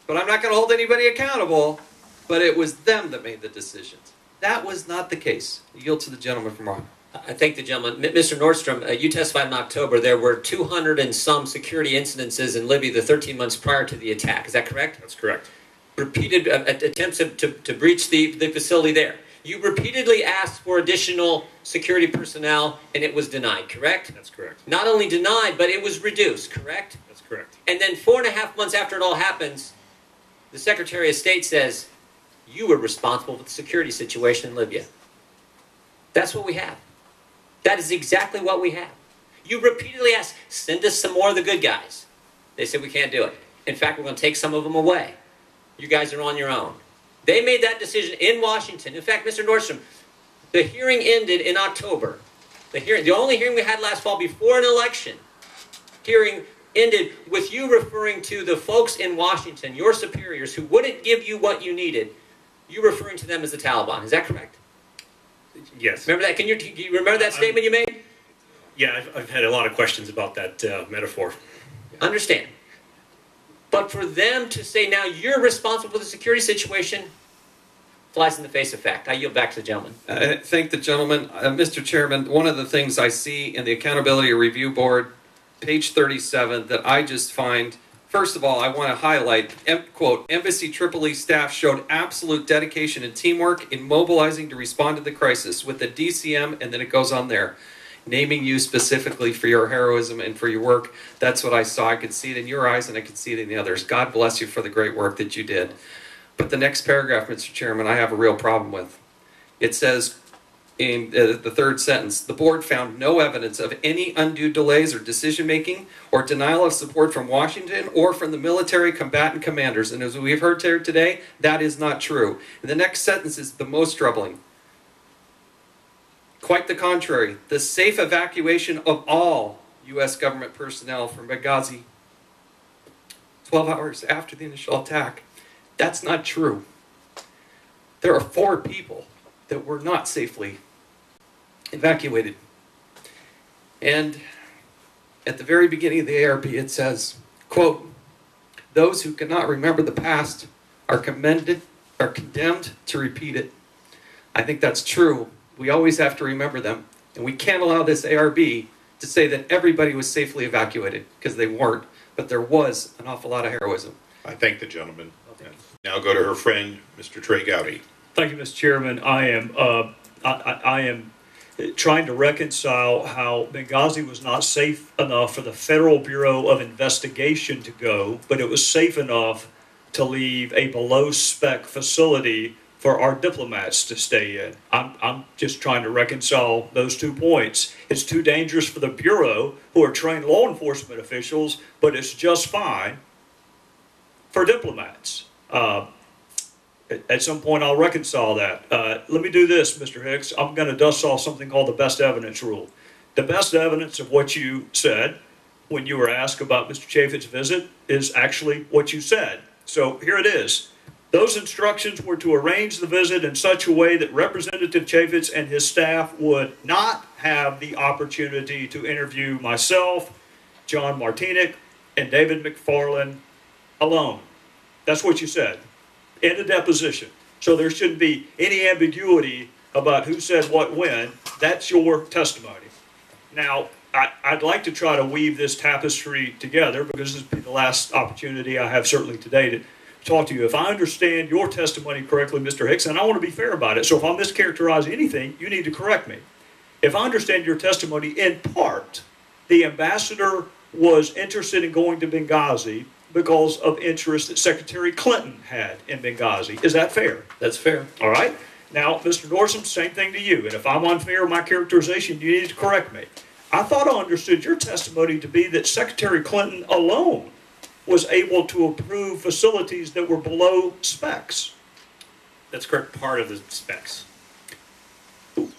S13: but I'm not going to hold anybody accountable, but it was them that made the decisions. That was not the case. I yield to the gentleman from Ohio.
S6: I thank the gentleman. Mr. Nordstrom, you testified in October there were 200 and some security incidences in Libya the 13 months prior to the attack. Is that correct?
S4: That's correct.
S6: Repeated attempts to breach the facility there. You repeatedly asked for additional security personnel and it was denied, correct?
S4: That's correct.
S6: Not only denied, but it was reduced, correct?
S4: That's correct.
S6: And then 4.5 months after it all happens, the Secretary of State says, you were responsible for the security situation in Libya. That's what we have. That is exactly what we have. You repeatedly asked, send us some more of the good guys. They said, we can't do it. In fact, we're going to take some of them away. You guys are on your own. They made that decision in Washington. In fact, Mr. Nordstrom, the hearing ended in October. The only hearing we had last fall before an election, hearing ended with you referring to the folks in Washington, your superiors, who wouldn't give you what you needed, you referring to them as the Taliban. Is that correct?
S4: Yes.
S6: Remember that? Can you remember that statement you made?
S4: Yeah, I've had a lot of questions about that metaphor.
S6: Understand. But for them to say now you're responsible for the security situation flies in the face of fact. I yield back to the gentleman.
S13: I thank the gentleman. Mr. Chairman, one of the things I see in the Accountability Review Board, page 37, that I just find, first of all, I want to highlight, quote, Embassy Tripoli staff showed absolute dedication and teamwork in mobilizing to respond to the crisis with the DCM, and then it goes on there, naming you specifically for your heroism and for your work. That's what I saw. I could see it in your eyes and I could see it in the others. God bless you for the great work that you did. But the next paragraph, Mr. Chairman, I have a real problem with. It says in the third sentence, the board found no evidence of any undue delays or decision-making or denial of support from Washington or from the military combatant commanders. And as we've heard here today, that is not true. And the next sentence is the most troubling. Quite the contrary, the safe evacuation of all U.S. government personnel from Benghazi 12 hours after the initial attack. That's not true. There are 4 people that were not safely evacuated. And at the very beginning of the ARB it says, quote, those who cannot remember the past are condemned to repeat it. I think that's true. We always have to remember them. And we can't allow this ARB to say that everybody was safely evacuated, because they weren't. But there was an awful lot of heroism.
S1: I thank the gentleman. Now go to her friend, Mr. Trey Gowdy.
S17: Thank you, Mr. Chairman. I am trying to reconcile how Benghazi was not safe enough for the Federal Bureau of Investigation to go, but it was safe enough to leave a below-spec facility for our diplomats to stay in. I'm just trying to reconcile those 2 points. It's too dangerous for the Bureau, who are trained law enforcement officials, but it's just fine for diplomats. At some point, I'll reconcile that. Let me do this, Mr. Hicks. I'm going to dust off something called the best evidence rule. The best evidence of what you said when you were asked about Mr. Chaffetz's visit is actually what you said. So here it is. Those instructions were to arrange the visit in such a way that Representative Chaffetz and his staff would not have the opportunity to interview myself, John Martinic, and David McFarland alone. That's what you said in a deposition. So there shouldn't be any ambiguity about who said what when. That's your testimony. Now, I'd like to try to weave this tapestry together because this will be the last opportunity I have certainly today to talk to you. If I understand your testimony correctly, Mr. Hicks, and I want to be fair about it, so if I mischaracterize anything, you need to correct me. If I understand your testimony, in part, the ambassador was interested in going to Benghazi because of interest that Secretary Clinton had in Benghazi. Is that fair?
S3: That's fair.
S17: All right. Now, Mr. Dorsum, same thing to you. And if I'm unfair in my characterization, you need to correct me. I thought I understood your testimony to be that Secretary Clinton alone was able to approve facilities that were below specs.
S4: That's correct. Part of the specs.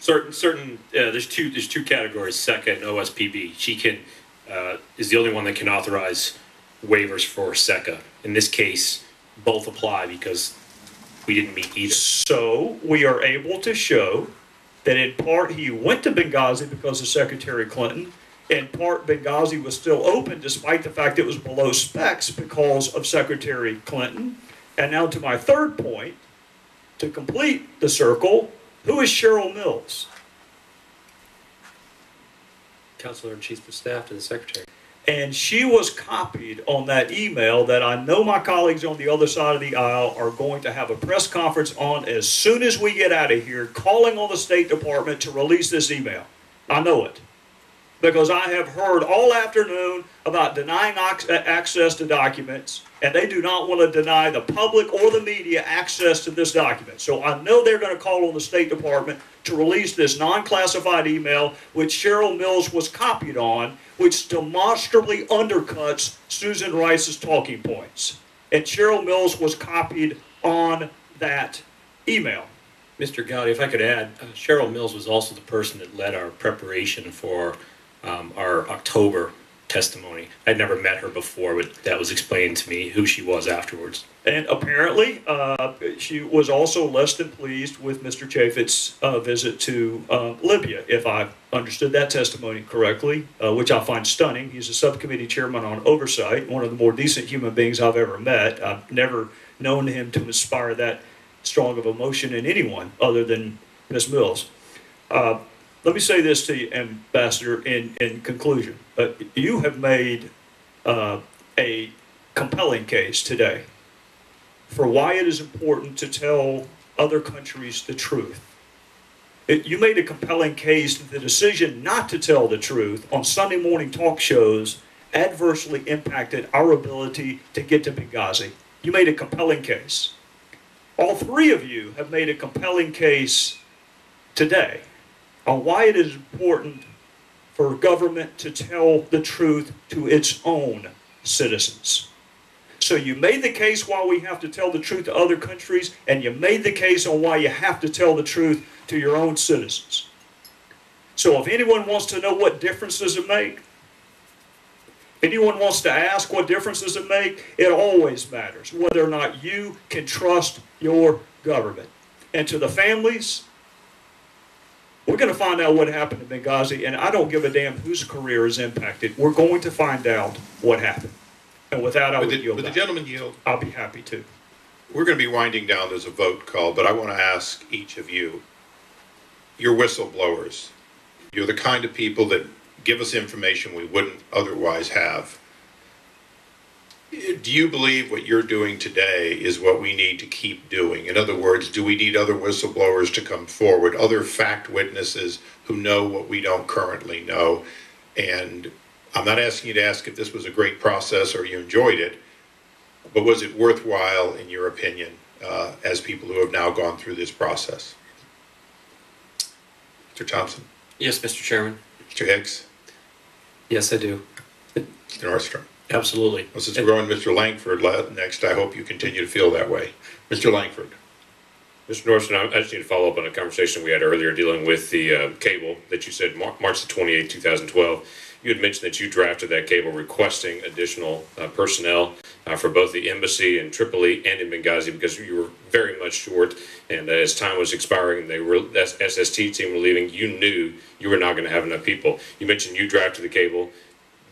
S4: Certain. There's two categories: SECA and OSPB. She is the only one that can authorize waivers for SECA. In this case, both apply because we didn't meet either.
S17: So we are able to show that in part he went to Benghazi because of Secretary Clinton. In part, Benghazi was still open despite the fact it was below specs because of Secretary Clinton. And now to my third point, to complete the circle, who is Cheryl Mills?
S3: Counselor and Chief of Staff to the Secretary.
S17: And she was copied on that email that I know my colleagues on the other side of the aisle are going to have a press conference on as soon as we get out of here, calling on the State Department to release this email. I know it. Because I have heard all afternoon about denying access to documents, and they do not want to deny the public or the media access to this document. So I know they're going to call on the State Department to release this non-classified email, which Cheryl Mills was copied on, which demonstrably undercuts Susan Rice's talking points. And Cheryl Mills was copied on that email.
S4: Mr. Gowdy, if I could add, Cheryl Mills was also the person that led our preparation for our October testimony. I'd never met her before, but that was explained to me who she was afterwards.
S17: And apparently, she was also less than pleased with Mr. Chaffetz's visit to Libya, if I understood that testimony correctly, which I find stunning. He's a subcommittee chairman on Oversight, one of the more decent human beings I've ever met. I've never known him to inspire that strong of emotion in anyone other than Ms. Mills. Let me say this to you, Ambassador, in conclusion. You have made a compelling case today for why it is important to tell other countries the truth. You made a compelling case that the decision not to tell the truth on Sunday morning talk shows adversely impacted our ability to get to Benghazi. You made a compelling case. All three of you have made a compelling case today on why it is important for government to tell the truth to its own citizens. So you made the case why we have to tell the truth to other countries, and you made the case on why you have to tell the truth to your own citizens. So if anyone wants to know what difference does it make, anyone wants to ask what difference does it make, it always matters whether or not you can trust your government. And to the families, we're going to find out what happened in Benghazi, and I don't give a damn whose career is impacted. We're going to find out what happened. And with that, I would yield.
S1: Would the gentleman yield?
S17: I'll be happy to.
S1: We're going to be winding down. There's a vote call, but I want to ask each of you, you're whistleblowers. You're the kind of people that give us information we wouldn't otherwise have. Do you believe what you're doing today is what we need to keep doing? In other words, do we need other whistleblowers to come forward, other fact witnesses who know what we don't currently know? And I'm not asking you to ask if this was a great process or you enjoyed it, but was it worthwhile, in your opinion, as people who have now gone through this process? Mr. Thompson?
S9: Yes, Mr. Chairman.
S1: Mr. Hicks?
S3: Yes, I do.
S1: Mr. Nordstrom?
S4: Absolutely.
S1: Well, since we're going Mr. Langford next, I hope you continue to feel that way. Mr. Langford.
S2: Mr. Nordstrom, I just need to follow up on a conversation we had earlier dealing with the cable that you said March the 28th, 2012. You had mentioned that you drafted that cable requesting additional personnel for both the embassy in Tripoli and in Benghazi because you were very much short. And as time was expiring and the SST team were leaving, you knew you were not going to have enough people. You mentioned you drafted the cable.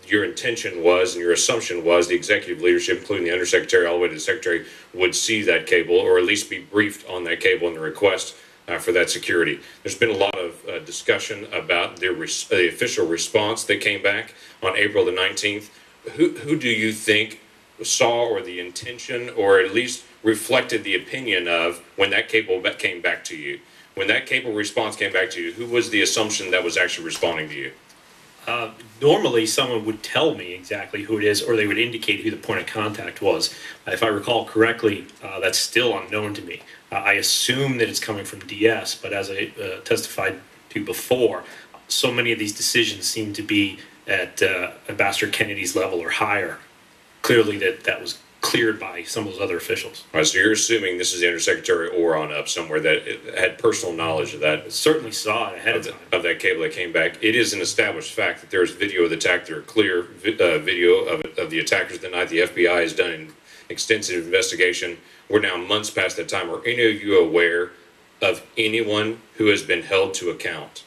S2: Your intention was, and your assumption was, the executive leadership, including the undersecretary all the way to the secretary, would see that cable or at least be briefed on that cable and the request for that security. There's been a lot of discussion about the official response that came back on April the 19th. Who do you think saw or the intention or at least reflected the opinion of when that cable came back to you? When that cable response came back to you, who was the assumption that was actually responding to you?
S4: Normally, someone would tell me exactly who it is, or they would indicate who the point of contact was. If I recall correctly, that's still unknown to me. I assume that it's coming from DS, but as I testified to before, so many of these decisions seem to be at Ambassador Kennedy's level or higher. Clearly, that was cleared by some of those other officials.
S2: All right, so you're assuming this is the undersecretary or on up somewhere that had personal knowledge of that.
S4: Certainly saw it ahead of time.
S2: Of that cable that came back. It is an established fact that there's video of the attack. There are clear video of the attackers the night. The FBI has done an extensive investigation. We're now months past that time. Are any of you aware of anyone who has been held to account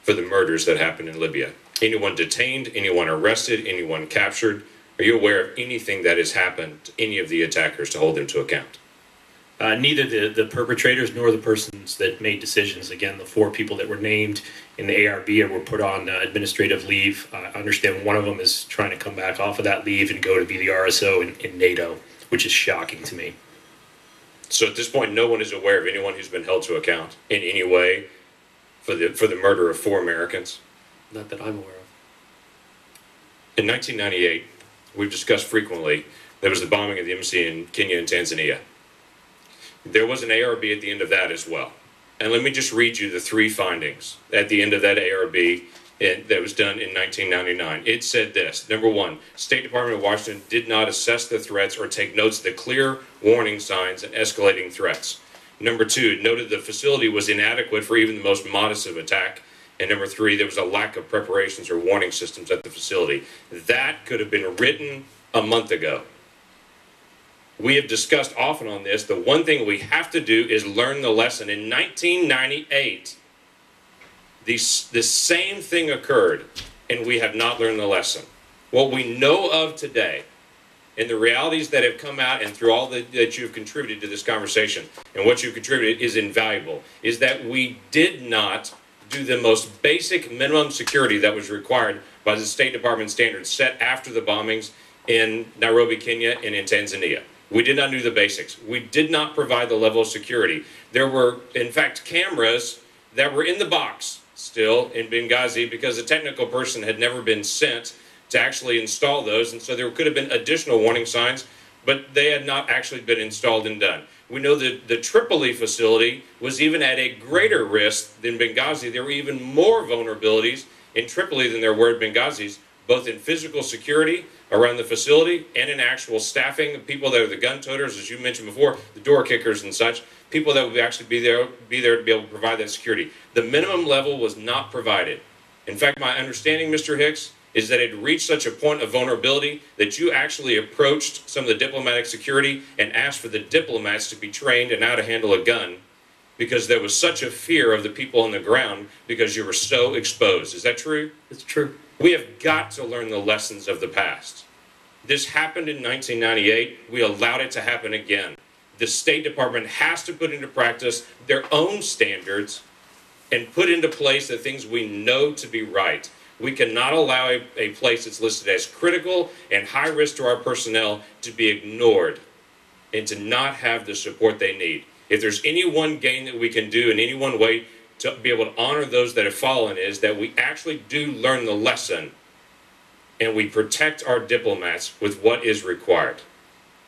S2: for the murders that happened in Libya? Anyone detained? Anyone arrested? Anyone captured? Are you aware of anything that has happened to any of the attackers to hold them to account?
S4: Neither the perpetrators nor the persons that made decisions. Again, the 4 people that were named in the ARB were put on administrative leave. I understand one of them is trying to come back off of that leave and go to be the RSO in NATO, which is shocking to me.
S2: So at this point, no one is aware of anyone who's been held to account in any way for the murder of 4 Americans?
S3: Not that I'm aware of.
S2: In 1998, we've discussed frequently, there was the bombing of the embassy in Kenya and Tanzania. There was an ARB at the end of that as well. And let me just read you the 3 findings at the end of that ARB that was done in 1999. It said this: number 1, State Department of Washington did not assess the threats or take notes of the clear warning signs and escalating threats. Number 2, it noted the facility was inadequate for even the most modest of attack. And number 3, there was a lack of preparations or warning systems at the facility. That could have been written a month ago. We have discussed often on this. The one thing we have to do is learn the lesson. In 1998, the same thing occurred, and we have not learned the lesson. What we know of today, and the realities that have come out and through all that you've contributed to this conversation, and what you've contributed is invaluable, is that we did not do the most basic minimum security that was required by the State Department standards set after the bombings in Nairobi, Kenya, and in Tanzania. We did not do the basics. We did not provide the level of security. There were, in fact, cameras that were in the box still in Benghazi because a technical person had never been sent to actually install those, and so there could have been additional warning signs, but they had not actually been installed and done. We know that the Tripoli facility was even at a greater risk than Benghazi. There were even more vulnerabilities in Tripoli than there were at Benghazi, both in physical security around the facility and in actual staffing, people that are the gun toters, as you mentioned before, the door kickers and such, people that would actually be there to be able to provide that security. The minimum level was not provided. In fact, my understanding, Mr. Hicks, is that it reached such a point of vulnerability that you actually approached some of the diplomatic security and asked for the diplomats to be trained in how to handle a gun because there was such a fear of the people on the ground because you were so exposed. Is that true?
S3: It's true.
S2: We have got to learn the lessons of the past. This happened in 1998. We allowed it to happen again. The State Department has to put into practice their own standards and put into place the things we know to be right. We cannot allow a place that's listed as critical and high risk to our personnel to be ignored and to not have the support they need. If there's any one gain that we can do in any one way to be able to honor those that have fallen, is that we actually do learn the lesson and we protect our diplomats with what is required.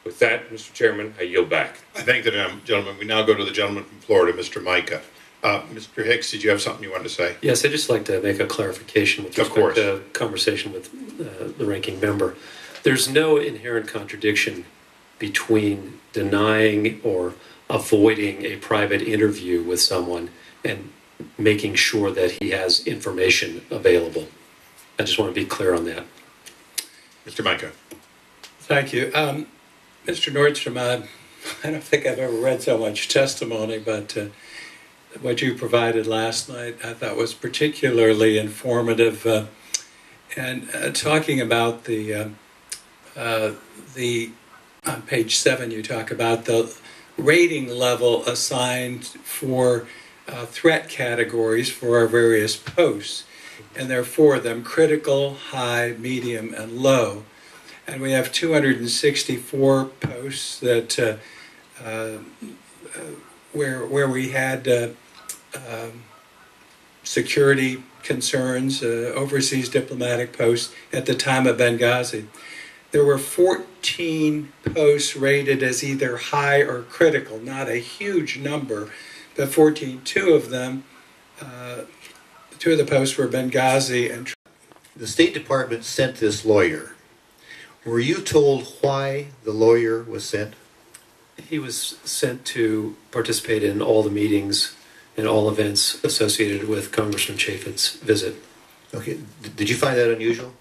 S2: With that, Mr. Chairman, I yield back.
S1: I thank the gentleman. We now go to the gentleman from Florida, Mr. Micah. Mr. Hicks, did you have something you wanted to say?
S3: Yes, I'd just like to make a clarification with respect to conversation with the ranking member. There's no inherent contradiction between denying or avoiding a private interview with someone and making sure that he has information available. I just want to be clear on that.
S1: Mr. Micah.
S8: Thank you. Mr. Nordstrom, I don't think I've ever read so much testimony, but what you provided last night I thought was particularly informative. And talking about the on page 7, you talk about the rating level assigned for threat categories for our various posts. And there are 4 of them: critical, high, medium, and low. And we have 264 posts that where we had security concerns, overseas diplomatic posts at the time of Benghazi. There were 14 posts rated as either high or critical, not a huge number, but 14. Two of them, 2 of the posts were Benghazi and...
S5: The State Department sent this lawyer. Were you told why the lawyer was sent?
S3: He was sent to participate in all the meetings and all events associated with Congressman Chaffetz's visit.
S5: Okay. Did you find that unusual?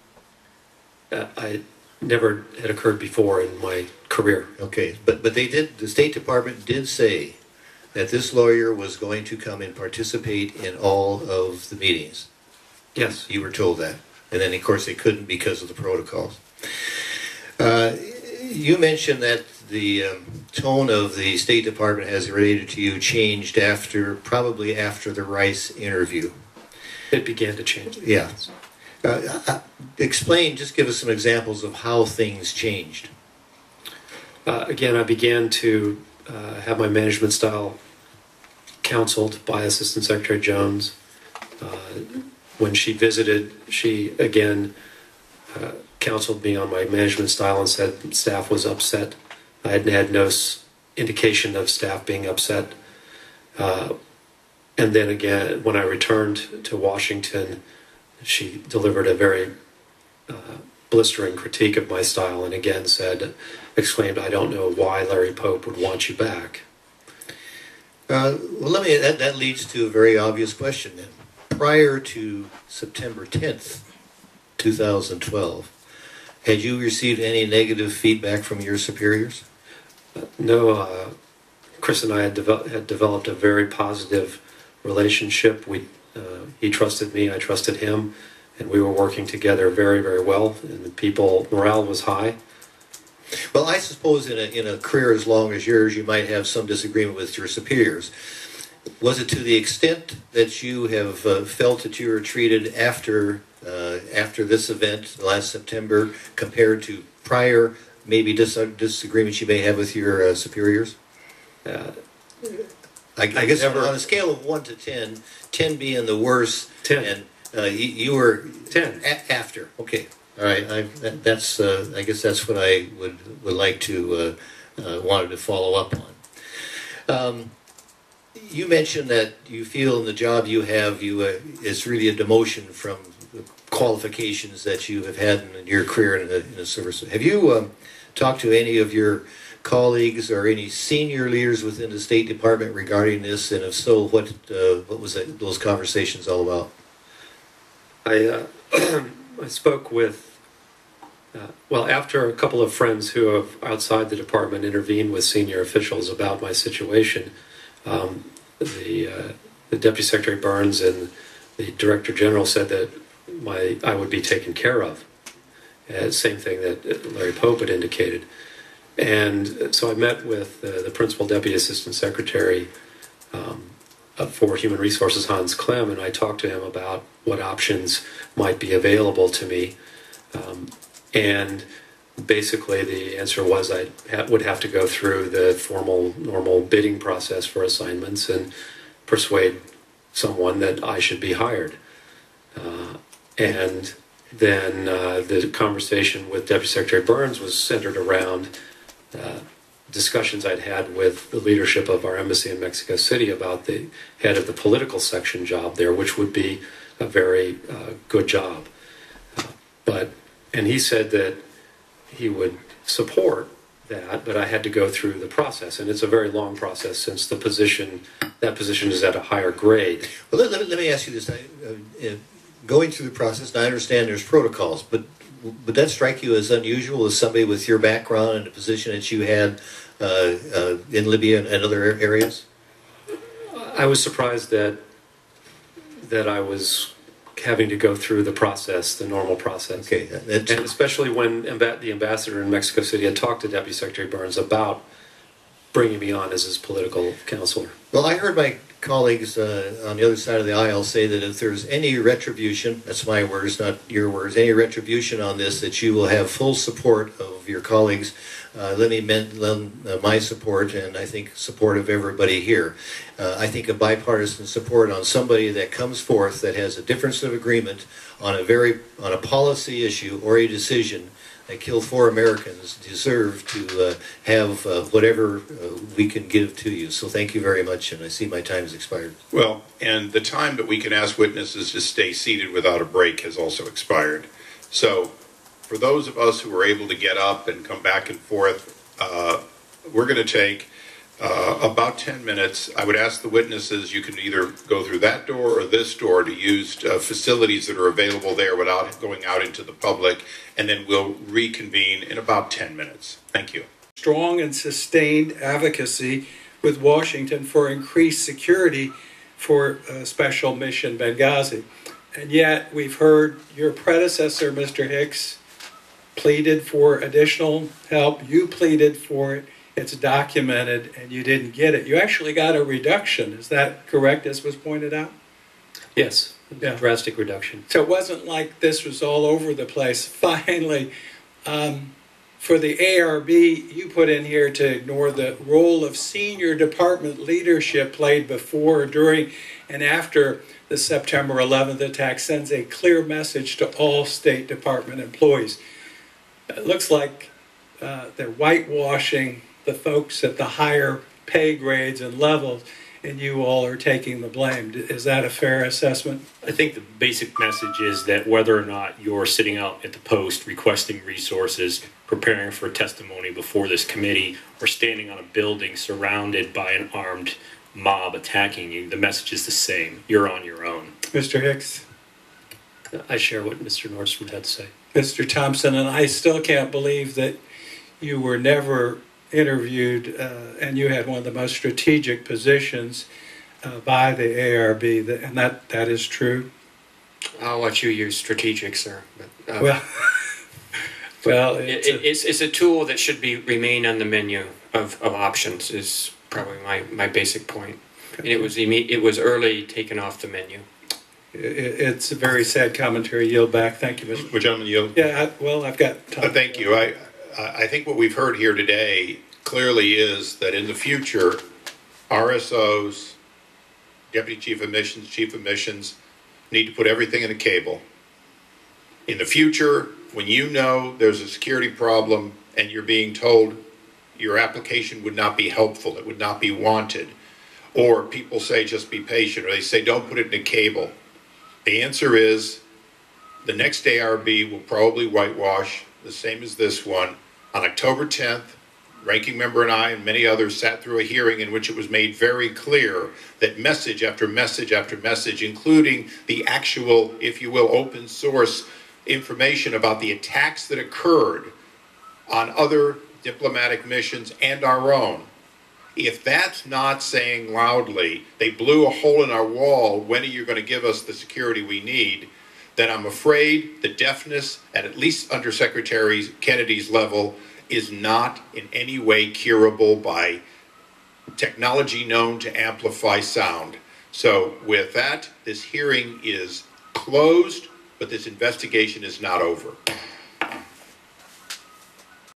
S3: I never had occurred before in my career.
S5: Okay, but they did. The State Department did say that this lawyer was going to come and participate in all of the meetings.
S3: Yes.
S5: You were told that. And then, of course, they couldn't because of the protocols. You mentioned that the tone of the State Department as related to you changed probably after the Rice interview.
S3: It began to change.
S5: Yeah. Explain, just give us some examples of how things changed.
S3: Again, I began to have my management style counseled by Assistant Secretary Jones. When she visited, she again counseled me on my management style and said staff was upset. I had had no indication of staff being upset. And then again, when I returned to Washington, she delivered a very blistering critique of my style and again exclaimed, "I don't know why Larry Pope would want you back."
S5: Well, that leads to a very obvious question then. Prior to September 10th, 2012, had you received any negative feedback from your superiors?
S3: No. Chris and I had developed a very positive relationship. He trusted me, I trusted him, and we were working together very, very well. And the morale was high.
S5: Well, I suppose in a career as long as yours, you might have some disagreement with your superiors. Was it to the extent that you have felt that you were treated after this event last September compared to prior maybe disagreements you may have with your superiors? I guess on a scale of 1 to 10, 10 being the worst,
S3: 10.
S5: And you were
S3: 10
S5: after. Okay, all right. I guess that's what I would like to wanted to follow up on. You mentioned that you feel in the job you have, it's really a demotion from the qualifications that you have had in your career in the service. Have you talked to any of your colleagues or any senior leaders within the State Department regarding this? And if so, what was those conversations all about?
S3: I spoke with, after a couple of friends who have outside the department intervened with senior officials about my situation, the Deputy Secretary Burns and the Director General said that I would be taken care of. Same thing that Larry Pope had indicated. And so I met with the Principal Deputy Assistant Secretary for Human Resources, Hans Clem, and I talked to him about what options might be available to me. And basically the answer was I would have to go through the formal, normal bidding process for assignments and persuade someone that I should be hired. And then the conversation with Deputy Secretary Burns was centered around discussions I'd had with the leadership of our embassy in Mexico City about the head of the political section job there, which would be a very good job. And he said that he would support that, but I had to go through the process, and it's a very long process since that position is at a higher grade.
S5: Well, let me ask you this. Going through the process, and I understand there's protocols, but would that strike you as unusual as somebody with your background and the position that you had in Libya and other areas?
S3: I was surprised that I was having to go through the process, the normal process.
S5: Okay.
S3: And especially when the ambassador in Mexico City had talked to Deputy Secretary Burns about bringing me on as his political counselor.
S5: Well, I heard my colleagues on the other side of the aisle say that if there's any retribution, that's my words, not your words, any retribution on this, that you will have full support of your colleagues. Let me lend my support, and I think support of everybody here. I think a bipartisan support on somebody that comes forth that has a difference of agreement on a policy issue or a decision that killed 4 Americans deserve to have whatever we can give to you. So thank you very much, and I see my time has expired.
S1: Well, and the time that we can ask witnesses to stay seated without a break has also expired. So for those of us who are able to get up and come back and forth, we're going to take about 10 minutes. I would ask the witnesses, you can either go through that door or this door to use facilities that are available there without going out into the public, and then we'll reconvene in about 10 minutes. Thank you.
S7: Strong and sustained advocacy with Washington for increased security for Special Mission Benghazi. And yet we've heard your predecessor, Mr. Hicks, pleaded for additional help. You pleaded for it. It's documented, and you didn't get it. You actually got a reduction. Is that correct, as was pointed out?
S3: Yes, a drastic reduction.
S7: So it wasn't like this was all over the place. Finally, for the ARB, you put in here to ignore the role of senior department leadership played before, during, and after the September 11th attack sends a clear message to all State Department employees. It looks like they're whitewashing the folks at the higher pay grades and levels, and you all are taking the blame. Is that a fair assessment?
S4: I think the basic message is that whether or not you're sitting out at the post requesting resources, preparing for testimony before this committee, or standing on a building surrounded by an armed mob attacking you, the message is the same. You're on your own.
S7: Mr. Hicks?
S3: I share what Mr. Nordstrom had to say.
S7: Mr. Thompson, and I still can't believe that you were never interviewed, and you had one of the most strategic positions by the ARB, and that is true.
S9: I'll let you use strategic, sir. But,
S7: well,
S9: it's a tool that should remain on the menu of options. Is probably my basic point. And it was early taken off the menu.
S7: It's a very sad commentary. Yield back. Thank you, Mr.
S1: Would gentlemen yield?
S7: Yeah, I've got time.
S1: Thank you. I think what we've heard here today clearly is that in the future, RSOs, Deputy Chief of Missions need to put everything in a cable. In the future, when you know there's a security problem and you're being told your application would not be helpful, it would not be wanted, or people say just be patient, or they say don't put it in a cable, the answer is the next ARB will probably whitewash, the same as this one. On October 10th, Ranking Member and I and many others sat through a hearing in which it was made very clear that message after message after message, including the actual, if you will, open source information about the attacks that occurred on other diplomatic missions and our own. If that's not saying loudly, they blew a hole in our wall, when are you going to give us the security we need, then I'm afraid the deafness at least Undersecretary Kennedy's level is not in any way curable by technology known to amplify sound. So with that, this hearing is closed, but this investigation is not over.